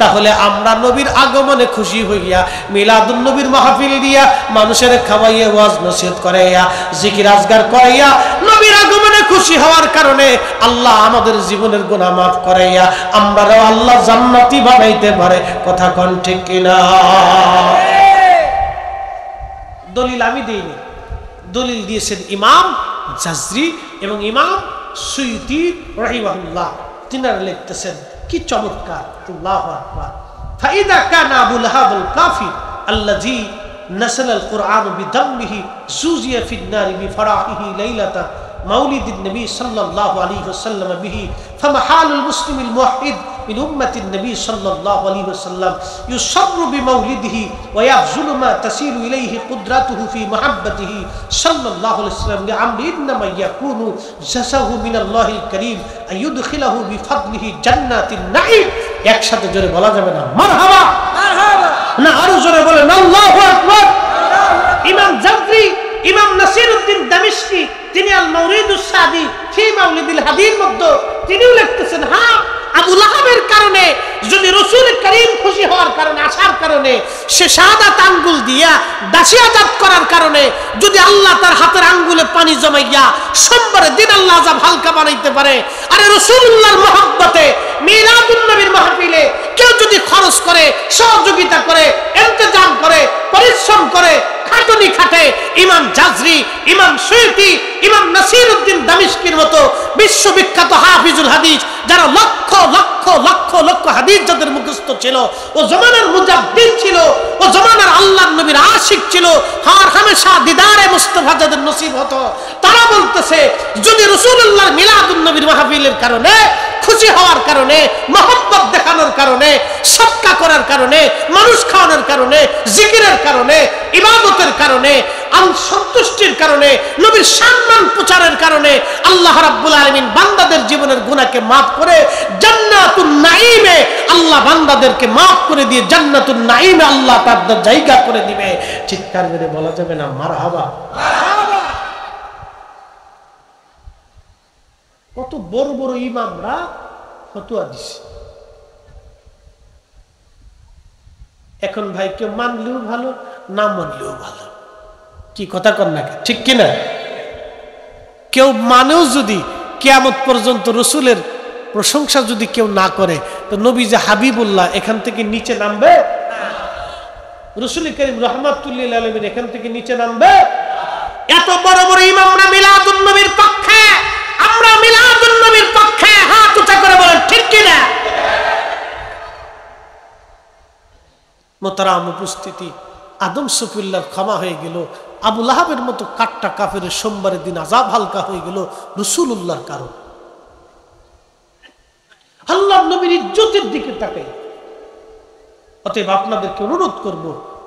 তাহলে আমরা নবীর আগমনে খুশি হইয়া মিলাদুন নবীর মাহফিল দিয়া মানুষের খাওয়াইয়া ওয়াজ নসিহত করাইয়া জিকির আজগার করাইয়া নবীর আগমনে খুশি হওয়ার কারণে আল্লাহ আমাদের জীবনের গুনাহ মাফ করাইয়া আমরাও আল্লাহ জান্নাতি বানাইতে পারে। কথা কোন ঠিক কিনা? দলিল আমি দেইনি, দলিল দিয়েছেন ইমাম জাজরি এবং ইমাম সুয়ুতি রাহিমাহুল্লাহ। তিনারা লিখতেছেন, কি চমৎকার! আল্লাহু আকবার। ফাইদা কানা আবুল আহাবুল কাফির আল্লাযী নাসালাল কুরআন বিদামিহি জুজিয়া ফিন নারি বিফরাহিহি লাইলাতা مولد النبي صلى الله عليه وسلم به فمحال المسلم الموحد من أمة النبي صلى الله عليه وسلم يسر بمولده ويبذل ما تسير إليه قدرته في محبته صلى الله عليه وسلم لعمر إنما يكون جزاءه من الله الكريم أن يدخله بفضله جنات النعيم। একসাথে জোরে বলা যাবে না মারহাবা? মারহাবা না, আরো জোরে বলেন আল্লাহু আকবার। ইমাম জাফরি, ইমাম নাসিরউদ্দিন দামিশকি, তিনি আল মাওরিদুস সাদি ফি মাউলিদিল হাদির মধ্যে তিনিও লিখতেছেন, হ্যাঁ, আবুল আহাবের কারণে যদি রাসূল করিম খুশি হওয়ার কারণে, আসার কারণে, সে শাহাদাত আঙ্গুল দিয়া দাসী আজাদ করার কারণে যদি আল্লাহ তার হাতের আঙ্গুলে পানি জমাইয়া সোমবারের দিন আল্লাহ আযাব হালকা বানাইতে পারে, আরে রাসূলুল্লাহর মহব্বতে মিলাদুন নবীর মাহফিলে কেউ যদি খরচ করে, সহযোগিতা করে, ইন্তজাম করে, পরিশ্রম করে, খাটুনি খাটে, ইমাম জাজরি, ইমাম সুয়ুতি, ইমাম নাসিরউদ্দিন দামিশকির মতো বিশ্ববিখ্যাত হাফিজুল হাদিস, যারা লক্ষ লক্ষ লক্ষ লক্ষ হাদিস যাদের মুখস্থ ছিল, ও জমানার মুজাদ্দিদ ছিল, ও জমানার আল্লাহর নবীর আশিক ছিল, হর হামেশা দিদারে মুস্তাফা যাদের নসিব হতো, তারা বলতেছে যদি রাসূলুল্লাহর মিলাদুন নবীর মাহফিলের কারণে, খুশি হওয়ার কারণে, মহব্বত দেখানোর কারণে, সদকা করার কারণে, মানুষ খাওয়ানোর কারণে, জিকিরের কারণে, ইবাদতের কারণে, সন্তুষ্টির কারণে, নবীর সম্মান প্রচারের কারণে আল্লাহ রাব্বুল আলামিন বান্দাদের জীবনের গুনাহকে maaf করে জান্নাতুন নাঈমে আল্লাহ বান্দাদেরকে maaf করে দিয়ে জান্নাতুন নাঈমে আল্লাহ তাদের জায়গা করে দিবে। চিৎকার করে বলা যাবে না মারহাবা? কত বড় বড় ইমামরা ফতোয়া দিছে। এখন ভাই কেউ মানলেও ভালো, না মানলেও ভালো, কি কথা কর না, ঠিক কিনা? কেউ মানেও যদি কিয়ামত পর্যন্ত রসুলের প্রশংসা যদি কেউ না করে, তো নবী যে হাবিবুল্লাহ এখান থেকে নিচে নামবে? রসুল করিম রাহমাতুল লিল আলামিন এখান থেকে নিচে নামবে? এত বড় বড় ইমামরা মিলাদুন নবীর পক্ষে, আমরা মিলাদুন নবীর পক্ষে, হাত উঁচা করে বলেন ঠিক কিনা? মোহতারাম উপস্থিতি, আদম সফিউল্লাহর ক্ষমা হয়ে গেল, আবু লাহাবের মতো কাট্টা কাফেরের সোমবারের দিন আযাব হালকা হয়ে গেল রাসূলুল্লাহর কারণ। আল্লাহর নবীর ইজ্জতের দিকে তাকাই। অতএব আপনাদেরকে অনুরোধ করব,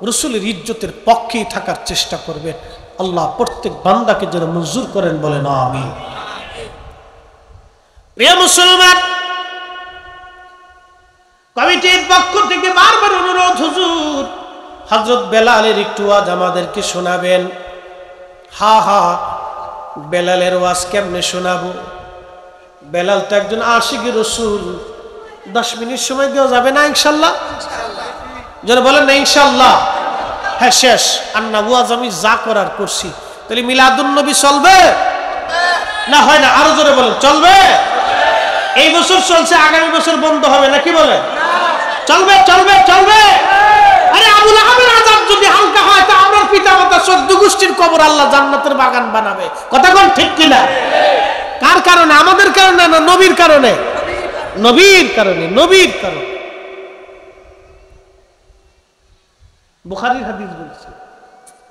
রাসূলের ইজ্জতের পক্ষেই থাকার চেষ্টা করবেন। আল্লাহ প্রত্যেক বান্দাকে যেন মঞ্জুর করেন, বলেন আমিন। প্রিয় মুসলমান, কমিটির পক্ষ থেকে বারবার অনুরোধ, হুজুর হযরত বেলালের একটু ওয়াজ আমাদেরকে শোনাবেন। হা হা, বেলালের ওয়াজ কেমনে শোনাবো? বেলাল তো একজন আশিক রাসূল, 10 মিনিট সময় দেওয়া যাবে না ইনশাআল্লাহ? যারা বলেন না ইনশাআল্লাহ? হ্যাঁ শেষ। আর না ওয়াজ আমি যা করার করছি, তাহলে মিলাদুন নবী চলবে না? হয় না? আরো জোরে বলেন, চলবে? এই বছর চলছে, আগামী বছর বন্ধ হবে নাকি বলেন? চলবে চলবে চলবে। আরে আবু লাহাবের আযাব যদি হালকা হয়, তো আমার পিতামাতা 14 গোষ্ঠীর কবর আল্লাহ জান্নাতের বাগান বানাবে। কথা কোন ঠিক কিনা? কার কারণে? আমাদের কারণে না, নবীর কারণে? নবীর কারণে, নবীর কারণে। বুখারীর হাদিস বলছে,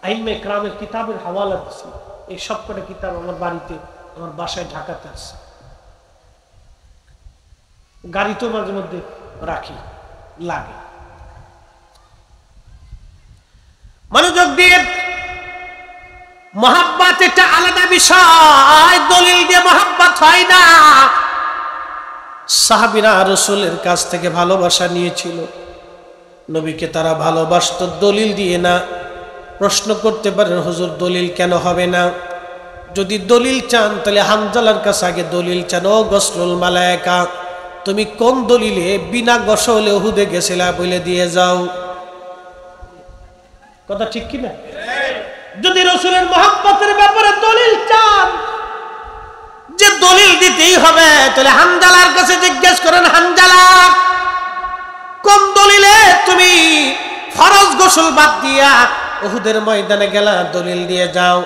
আইম্মে কেরামের কিতাবের হাওয়ালা দিছি। এই সবকটা কিতাব আমার বাড়িতে, আমার বাসায় ঢাকাতে আছে, গাড়িতেও মাঝে মধ্যে রাখি, লাগে। মনোযোগ দিয়ে, মহাব্বত এটা আলাদা বিষয়, দলিল দিয়ে মহাব্বত হয় না। সাহাবীরা রাসূলের কাছ থেকে ভালোবাসা নিয়েছিল, নবীকে তারা ভালোবাসতো দলিল দিয়ে না। প্রশ্ন করতে পারেন, হুজুর দলিল কেন হবে না? যদি দলিল চান তাহলে হানজালার কাছে আগে দলিল চান। ও গসলুল মালায়েকা, তুমি কোন দলিলে বিনা গোসলে উহুদে গেছিলা বলে দিয়ে যাও। কথা ঠিক কিনা? যদি রাসূলের মহব্বতের ব্যাপারে দলিল চান, যে দলিল দিতেই হবে, তাহলে হানজালার কাছে জিজ্ঞেস করেন, হানজালা কোন দলিলে তুমি ফরজ গোসল বাদ দিয়া উহুদের ময়দানে গেলা? দলিল দিয়ে যাও।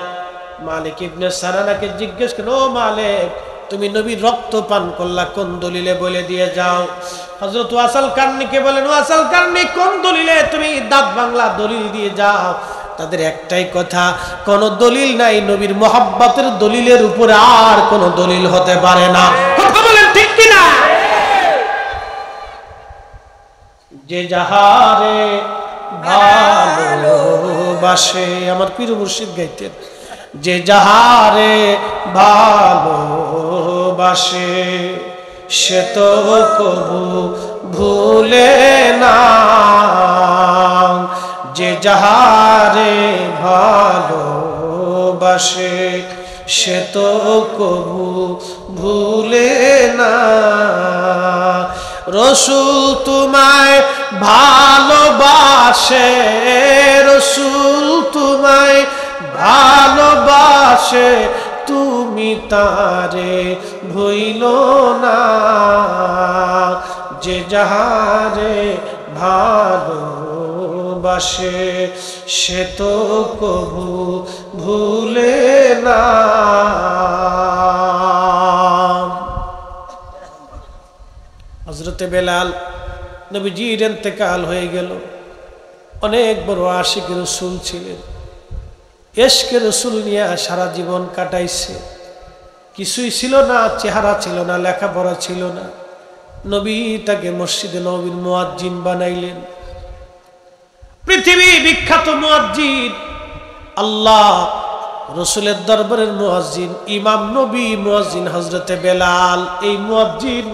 মালিক ইবনে সারানাকে জিজ্ঞেস করেন, ও মালিক, তুমি নবীর রক্ত পান করলা, কোন দলিলে বলে দিয়ে যাও। হযরত ওয়াসাল কারনিকে বলেন, ওয়াসাল কারনি কোন দলিলে তুমি দাঁত বাংলা? দলিল দিয়ে যাও। তাদের একটাই কথা, কোন দলিল নাই, নবীর মহব্বতের দলিলের উপরে আর কোন দলিল হতে পারে না। কথা বলেন ঠিক কিনা? যে যাহারে ভালোবাসে, আমার পীর মুর্শিদ গাইতেন, যে যাহারে ভালোবাসে সে তো কবু ভুলে না। যে যাহারে ভালোবাসে সে তো কবু ভুলে না। রাসূল তোমায় ভালোবাসে, রাসূল তোমায় ভালোবাসে, তুমি তারে ভইল না, যে যাহারে ভালোবাসে সে তো কভু ভুলে না। হযরতে বেলাল নবীজির ইন্তেকাল হয়ে গেল। অনেক বড় আশিক রাসূল ছিলেন, ইশকে রাসূল নিয়ে সারা জীবন কাটাইছে। কিছুই ছিল না, চেহারা ছিল না, লেখাপড়া ছিল না। নবী তাকে মসজিদে নববীর মুয়াজ্জিন বানাইলেন। পৃথিবী বিখ্যাত মুয়াজ্জিন, আল্লাহ রসুলের দরবারের মুয়াজ্জিন, ইমাম নবী মুয়াজ্জিন হযরতে বেলাল। এই মুয়াজ্জিন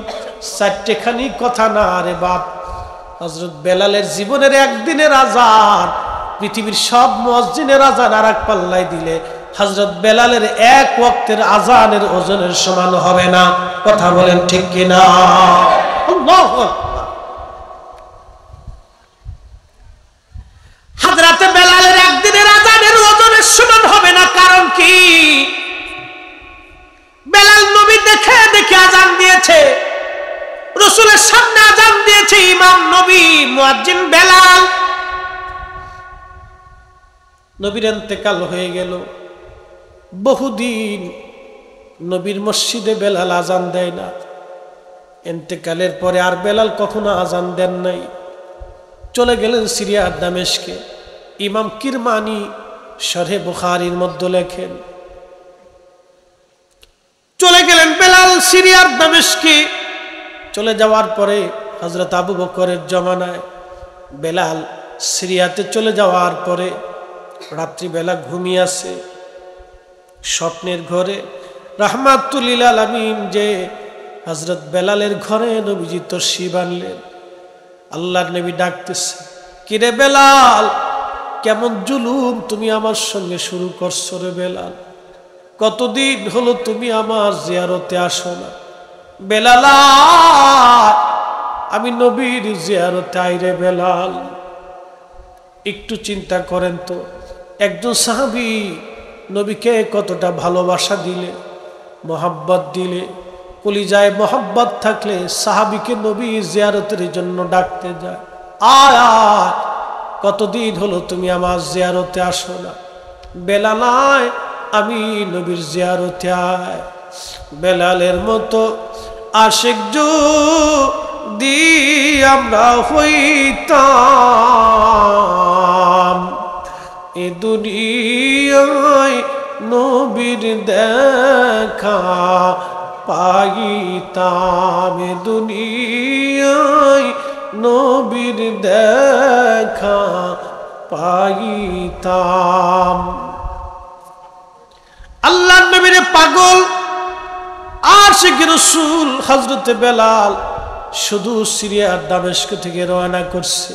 চারটেখানি কথা না রে বাপ। হযরত বেলালের জীবনের একদিনের আযান পৃথিবীর সব মুয়াজ্জিনের আযান আর এক পাল্লায় দিলে হযরত বেলালের এক ওয়াক্তের আযানের ওজনের সমান হবে না। কথা বলেন ঠিক কিনা? আল্লাহু আকবার। হযরতে বেলালের একদিনের আযানের ওজনের সমান হবে না। কারণ কি? বেলাল নবী দেখে দেখে আযান দিয়েছে, রাসূলের সামনে আযান দিয়েছে ইমাম নবী মুয়াজ্জিন বেলাল। নবীর ইন্তেকাল হয়ে গেল বহুদিন, নবীর মসজিদে বেলাল আযান দেয় না। ইন্তেকালের পরে আর বেলাল কখনো আযান দেন নাই। চলে গেলেন সিরিয়ার দামেশকে। ইমাম কিরমানি শরহে বুখারীর মধ্যে লেখেন, চলে গেলেন বেলাল সিরিয়ার দামেশকে। চলে যাওয়ার পরে হযরত আবু বকরের জমানায় বেলাল সিরিয়াতে চলে যাওয়ার পরে রাত্রিবেলা ঘুমিয়ে আছে। স্বপ্নের ঘরে রাহমাতুল লিল আলামিন যে হযরত বেলালের ঘরে নবীজি তশরিফ আনলেন। আল্লাহর নবী ডাকতেছে, কিরে বেলাল, কেমন জুলুম তুমি আমার সঙ্গে শুরু করছো রে বেলাল? কতদিন হলো তুমি আমার জিয়ারতে আসো না। বেলাল, আমি নবীর জিয়ারতে আই রে বেলাল। একটু চিন্তা করেন তো, একজন সাহাবী নবীকে কতটা ভালোবাসা দিলে, মোহাব্বত দিলে। কলিজায় মোহাব্বত থাকলে সাহাবীকে নবী জিয়ারতের জন্য ডাকতে যায়, আয় আয়, কতদিন হলো তুমি আমার জিয়ারতে আসো না। বেলাল, আয়, আমি নবীর জিয়ারতে আয়। বেলালের মতো আশিক যদি আমরা হইতাম, এ দুনিয়ায় নবীর দেখা পাইতাম, এ দুনিয়ায় নবীর দেখা পাইতাম। আল্লাহর নবীর পাগল আশিক রাসূল হযরতে বেলাল শুধু সিরিয়ার দামেস্ক থেকে রওনা করছে।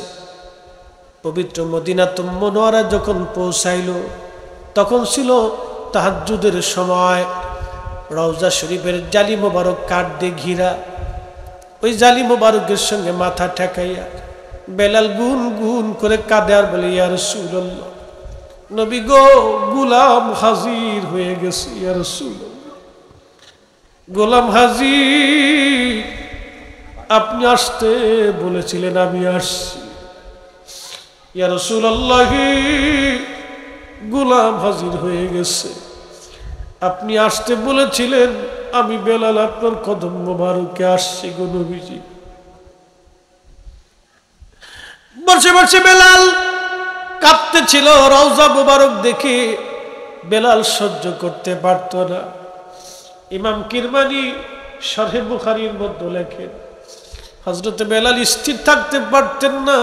পবিত্র মদিনাতুল মুনাওয়ারা যখন পৌঁছাইল তখন ছিল তাহাজ্জুদের সময়। রওজা শরীফের জালি মোবারক কাঠ দিয়ে ঘিরা। ওই জালি মোবারকের সঙ্গে মাথা ঠেকাইয়া বেলাল গুন গুন করে কাঁদে আর বলে, ইয়া রাসূলুল্লাহ, নবী গো, গোলাম হাজির হয়ে গেছে। ইয়া রাসূলুল্লাহ, গোলাম হাজির, আপনি আসতে বলেছিলেন, আমি আসছি। ইয়া রাসূলুল্লাহ, গোলাম হাজির হয়ে গেছে। আপনি আসতে বলেছিলেন, আমি বেলাল আপনার কদম মোবারকে আসছি গো নবীজি। বসে বসে বেলাল কাঁপতেছিল। রওজা মোবারক দেখে বেলাল সহ্য করতে পারত না। ইমাম কিরমানি শরহে বুখারীর মধ্যে লেখেন, হযরত বেলাল স্থির থাকতে পারতেন না।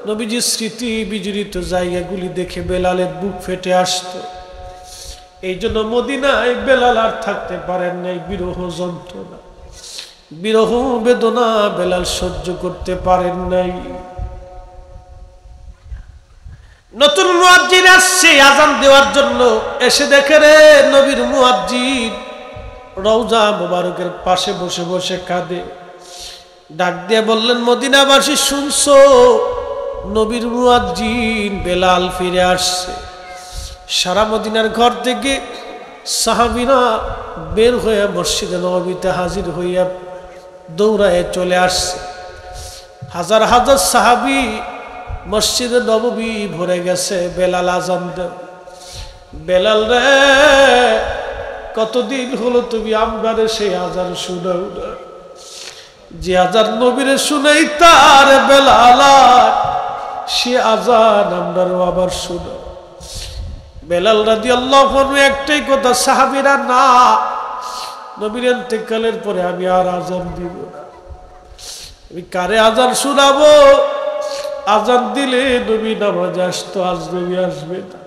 নবীজির স্মৃতি বিজড়িত জায়গাগুলি দেখে বেলালের বুক ফেটে আসতো। এই জন্য মদিনায় বেলাল আর থাকতে পারেন নাই। বিরহ যন্ত্রণা, বিরহ বেদনা বেলাল সহ্য করতে পারেন নাই। নতুন মুয়াজ্জিন আসছে আযান দেওয়ার জন্য। এসে দেখে রে নবীর মুয়াজ্জিন রওজা মোবারকের পাশে বসে বসে কাঁদে। ডাক দিয়ে বললেন, মদিনাবাসী শুনছো, নবীর মুয়াজ্জিন বেলাল ফিরে আসছে। সারা মদিনার ঘর থেকে সাহাবীরা বের হয়ে মসজিদে নববীতে হাজির হইয়া দৌড়ায় চলে আসছে। হাজার হাজার সাহাবী মসজিদে নববী ভরে গেছে। বেলাল আজান দেন। বেলাল রে, কতদিন হলো তুমি আমরারে সেই আজান শুনাও না, যে আজান নবীরে শুনাই তার বেলাল, সে আজান আমরারও আবার শুনাও। বেলাল রাদিয়াল্লাহু আনহু একটাই কথা, সাহাবীরা না, নবীর ইন্তেকালের পরে আমি আর আজান দিব না। আমি কারে আজান শোনাবো? আজান দিলে নবী নামাজে আসতো, আজ নবী আসবে না।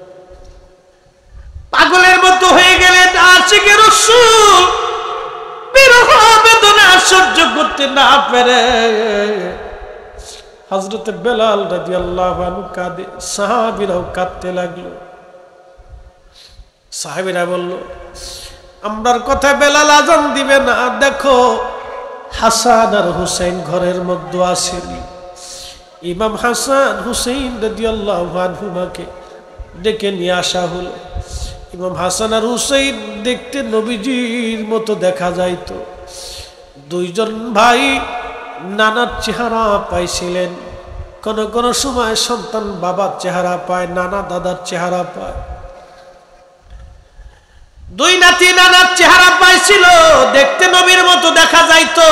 পাগলের মতো হয়ে গেলেন আশিকে রাসূল, বিরহ বেদনা সহ্য করতে না পেরে হযরত বেলাল রাদিয়াল্লাহু আনহু কাঁদে, সাহাবীরাও কাঁদতে লাগলো। সাহাবীরা বলল, আমরার কথা বেলাল আজান দিবে না, দেখো হাসান আর হুসাইন ঘরের মধ্যে আসেনি। ইমাম হাসান হুসাইন রাদিয়াল্লাহু আনহুমাকে ডেকে নিয়ে আসা হলো। ইমাম হাসান আর হুসাইন দেখতে নবীজির মতো দেখা যাইতো। দুইজন ভাই নানার চেহারা পাইছিলেন। কোন কোন সময় সন্তান বাবার চেহারা পায়, নানা দাদার চেহারা পায়। দুই নাতি নানার চেহারা পাইছিল, দেখতে নবীর মতো দেখা যাইতো।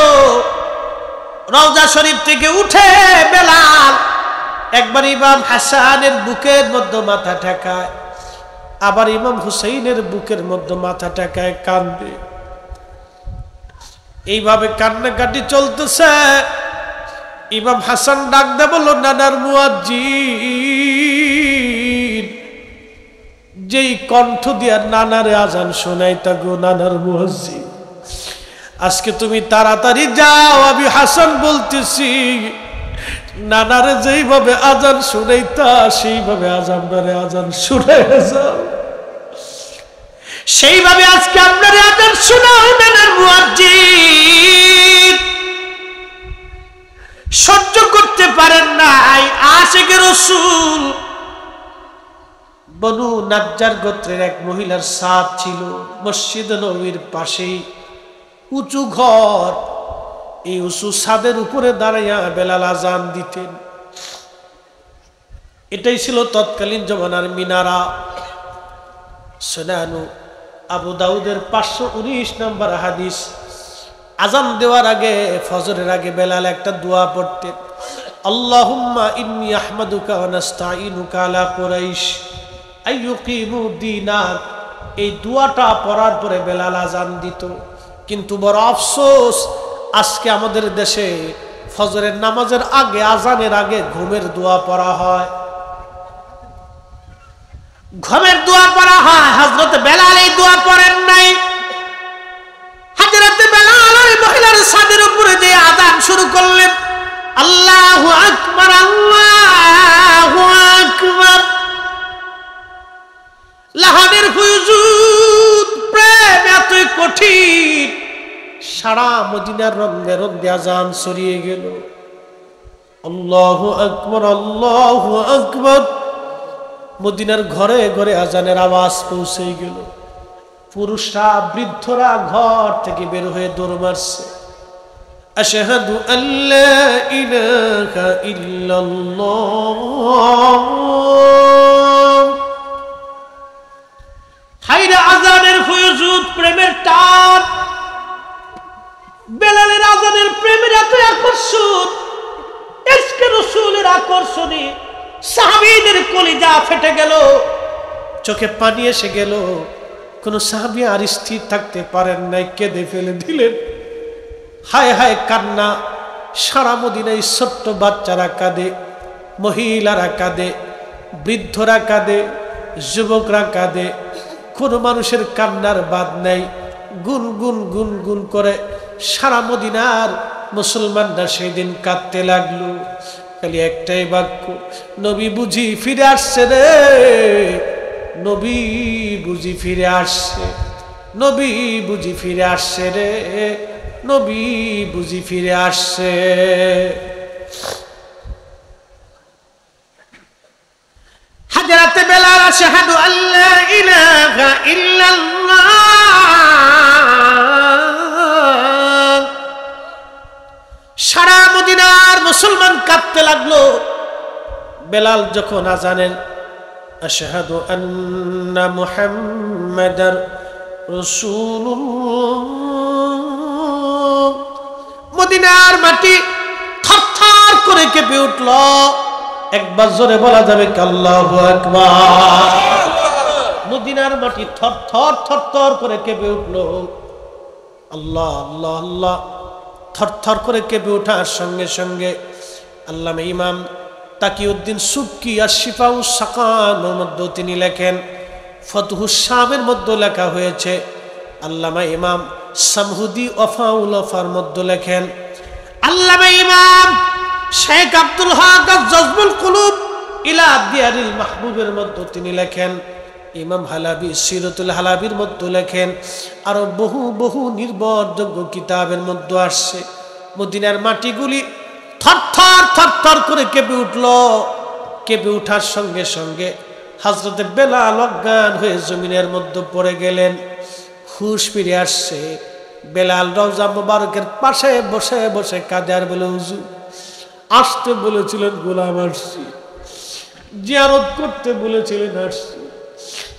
রওজা শরীফ থেকে উঠে বেলাল একবার ইমাম হাসানের বুকের মধ্যে মাথা ঠেকায়, আবার ইমাম হুসাইনের বুকের মধ্যে মাথা ঠেকায়, কান্দে। এইভাবে কান্নাকাটি চলতেছে। ইমাম হাসান ডাক দিয়ে বলল, নানার মুয়াজ্জিন, যেই কণ্ঠ দিয়া নানারে আজান শোনাইতা গো নানার মুয়াজ্জিন, আজকে তুমি তাড়াতাড়ি যাও, আমি হাসান বলতেছি, নানারে যেইভাবে আজান শুনাইতা সেইভাবে আপনারে আজান শুনে যাও, সেইভাবে আজকে আপনারে আজান শোনাও নানার মুয়াজ্জিন। সহ্য করতে পারেন নাই আশিকে রাসূল। বনু নাজ্জার গোত্রের এক মহিলার ছাদ ছিল মসজিদ নববীর পাশেই, উঁচু ঘর। এই উঁচু ছাদের উপরে দাঁড়াইয়া বেলাল আজান দিতেন। এটাই ছিল তৎকালীন জমানার মিনারা। সুনানু আবু দাউদের 519 নম্বর হাদিস। আজান দেওয়ার আগে, ফজরের আগে বেলাল একটা দোয়া পড়তেন, আল্লাহুম্মা ইন্নী আহমাদুকা ওয়া নাস্তাঈনুকা আলা কুরাইশ আইয়ুকিমু দীনাক। এই দোয়াটা পড়ার পরে বেলাল আজান দিত। কিন্তু বড় আফসোস, আজকে আমাদের দেশে ফজরের নামাজের আগে, আজানের আগে ঘুমের দোয়া পড়া হয়। ঘুমের দোয়া পড়া হয়। হযরত বেলাল এই দোয়া পড়েন নাই। হযরত বেলাল ওই মহিলার ছাদের উপরে যে আযান শুরু করলেন, আল্লাহু আকবার, আল্লাহু আকবার। লাহানের হুজুর প্রেম এতই কঠিন, সারা মদিনার রঙে রঙে আযান ছড়িয়ে গেল। আল্লাহু আকবার, আল্লাহু আকবার। মদিনার ঘরে ঘরে আযানের আওয়াজ পৌঁছে গেল। পুরুষরা, বৃদ্ধরা ঘর থেকে বের হয়ে দৌড় মারছে। আশহাদু আল্লা ইলাহা ইল্লাল্লাহ। হায়রে আযানের হুজুর প্রেমের টান। বেলালের আযানের প্রেমের এত আকর্ষণ, ইশকে রাসূলের আকর্ষণে সাহাবীদের কলিজা ফেটে গেল, চোখে পানি এসে গেল। কোন সাহাবী আর স্থির থাকতে পারেন নাই, কেঁদে ফেলে দিলেন। হায় হায় কান্না। সারা মদিনায় ছোট্ট বাচ্চারা কাঁদে, মহিলারা কাঁদে, বৃদ্ধরা কাঁদে, যুবকরা কাঁদে। কোন মানুষের কান্নার বাদ নাই। গুন গুন গুন গুন করে সারা মদিনার মুসলমানরা সেদিন কাঁদতে লাগলো। খালি একটাই বাক্য, নবী বুঝি ফিরে আসছে রে, নবী বুঝি ফিরে আসছে, নবী বুঝি ফিরে আসছে রে, নবী বুঝি ফিরে আসছে। হযরত বেলাল আশহাদু আল্লা ইলাহা ইল্লাল্লাহ বেলাল যখন আজানের আশহাদু আন্না মুহাম্মাদার রাসূলুল্লাহ, মদিনার মাটি থরথর করে কেঁপে উঠল। একবার জোরে বলা যাবে কি আল্লাহু আকবার? মদিনার মাটি থরথর থরথর করে কেঁপে উঠল। আল্লাহ আল্লাহ আল্লাহ। থরথর করে কেঁপে ওঠার সঙ্গে সঙ্গে আল্লামা ইমাম তাকিউদ্দিন সুবকি আর শিফাউস সাকানের মধ্যে তিনি লেখেন, ফতহুস শামের মধ্যে লেখা হয়েছে, আল্লামা ইমাম সামহুদি ওয়াফাউল ওয়াফার মধ্যে লেখেন, আল্লামা ইমাম শেখ আব্দুল হক জজবুল কুলুব ইলা দিয়ারিল মাহবুবের মধ্যে তিনি লেখেন, ইমাম হালাবি সিরাতুল হালাবির মধ্যে লেখেন, আরো বহু বহু নির্ভরযোগ্য কিতাবের মধ্যে আসছে মদিনার মাটিগুলি থরথর থরথর করে কেঁপে উঠল। কেঁপে উঠার সঙ্গে সঙ্গে হযরতে বেলাল অজ্ঞান হয়ে জমিনের মধ্যে পড়ে গেলেন। হুশ ফিরে আসছে। বেলাল রওজা মুবারকের পাশে বসে বসে কাঁদে আর বলে, হুজুর আসতে বলেছিলেন গোলাম আসছি, জিয়ারত করতে বলেছিলেন আসছি,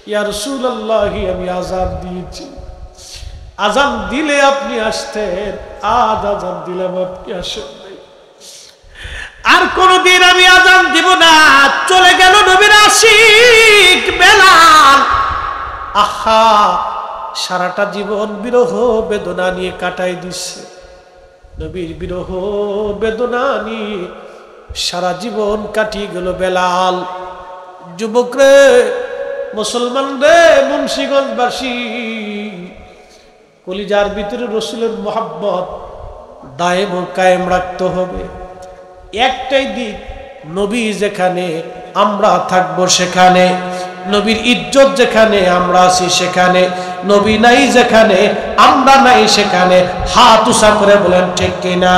ইয়া রাসূলুল্লাহ আমি আযান দিয়েছি, আযান দিলে আপনি আসতেন, আজ আযান দিলাম আপনি আসেন নাই, আর কোনদিন আমি আযান দিব না। চলে গেল নবীর আশিক বেলাল। আহা, সারাটা জীবন বিরহ বেদনা নিয়ে কাটাই দিচ্ছে। নবীর বিরহ বেদনা নিয়ে সারা জীবন কাটিয়ে গেল বেলাল। যুবক রে, মুসলমান রে, মুন্সিগঞ্জবাসী, কলিজার ভিতরে রসুলের মোহাব্বত দায়েম ও কায়েম রাখতে হবে। একটাই দিক, নবী যেখানে আমরা থাকবো সেখানে, নবীর ইজ্জত যেখানে আমরা আছি সেখানে, নবী নাই যেখানে আমরা নাই সেখানে। হাত উঁচা করে বলেন ঠিক কিনা?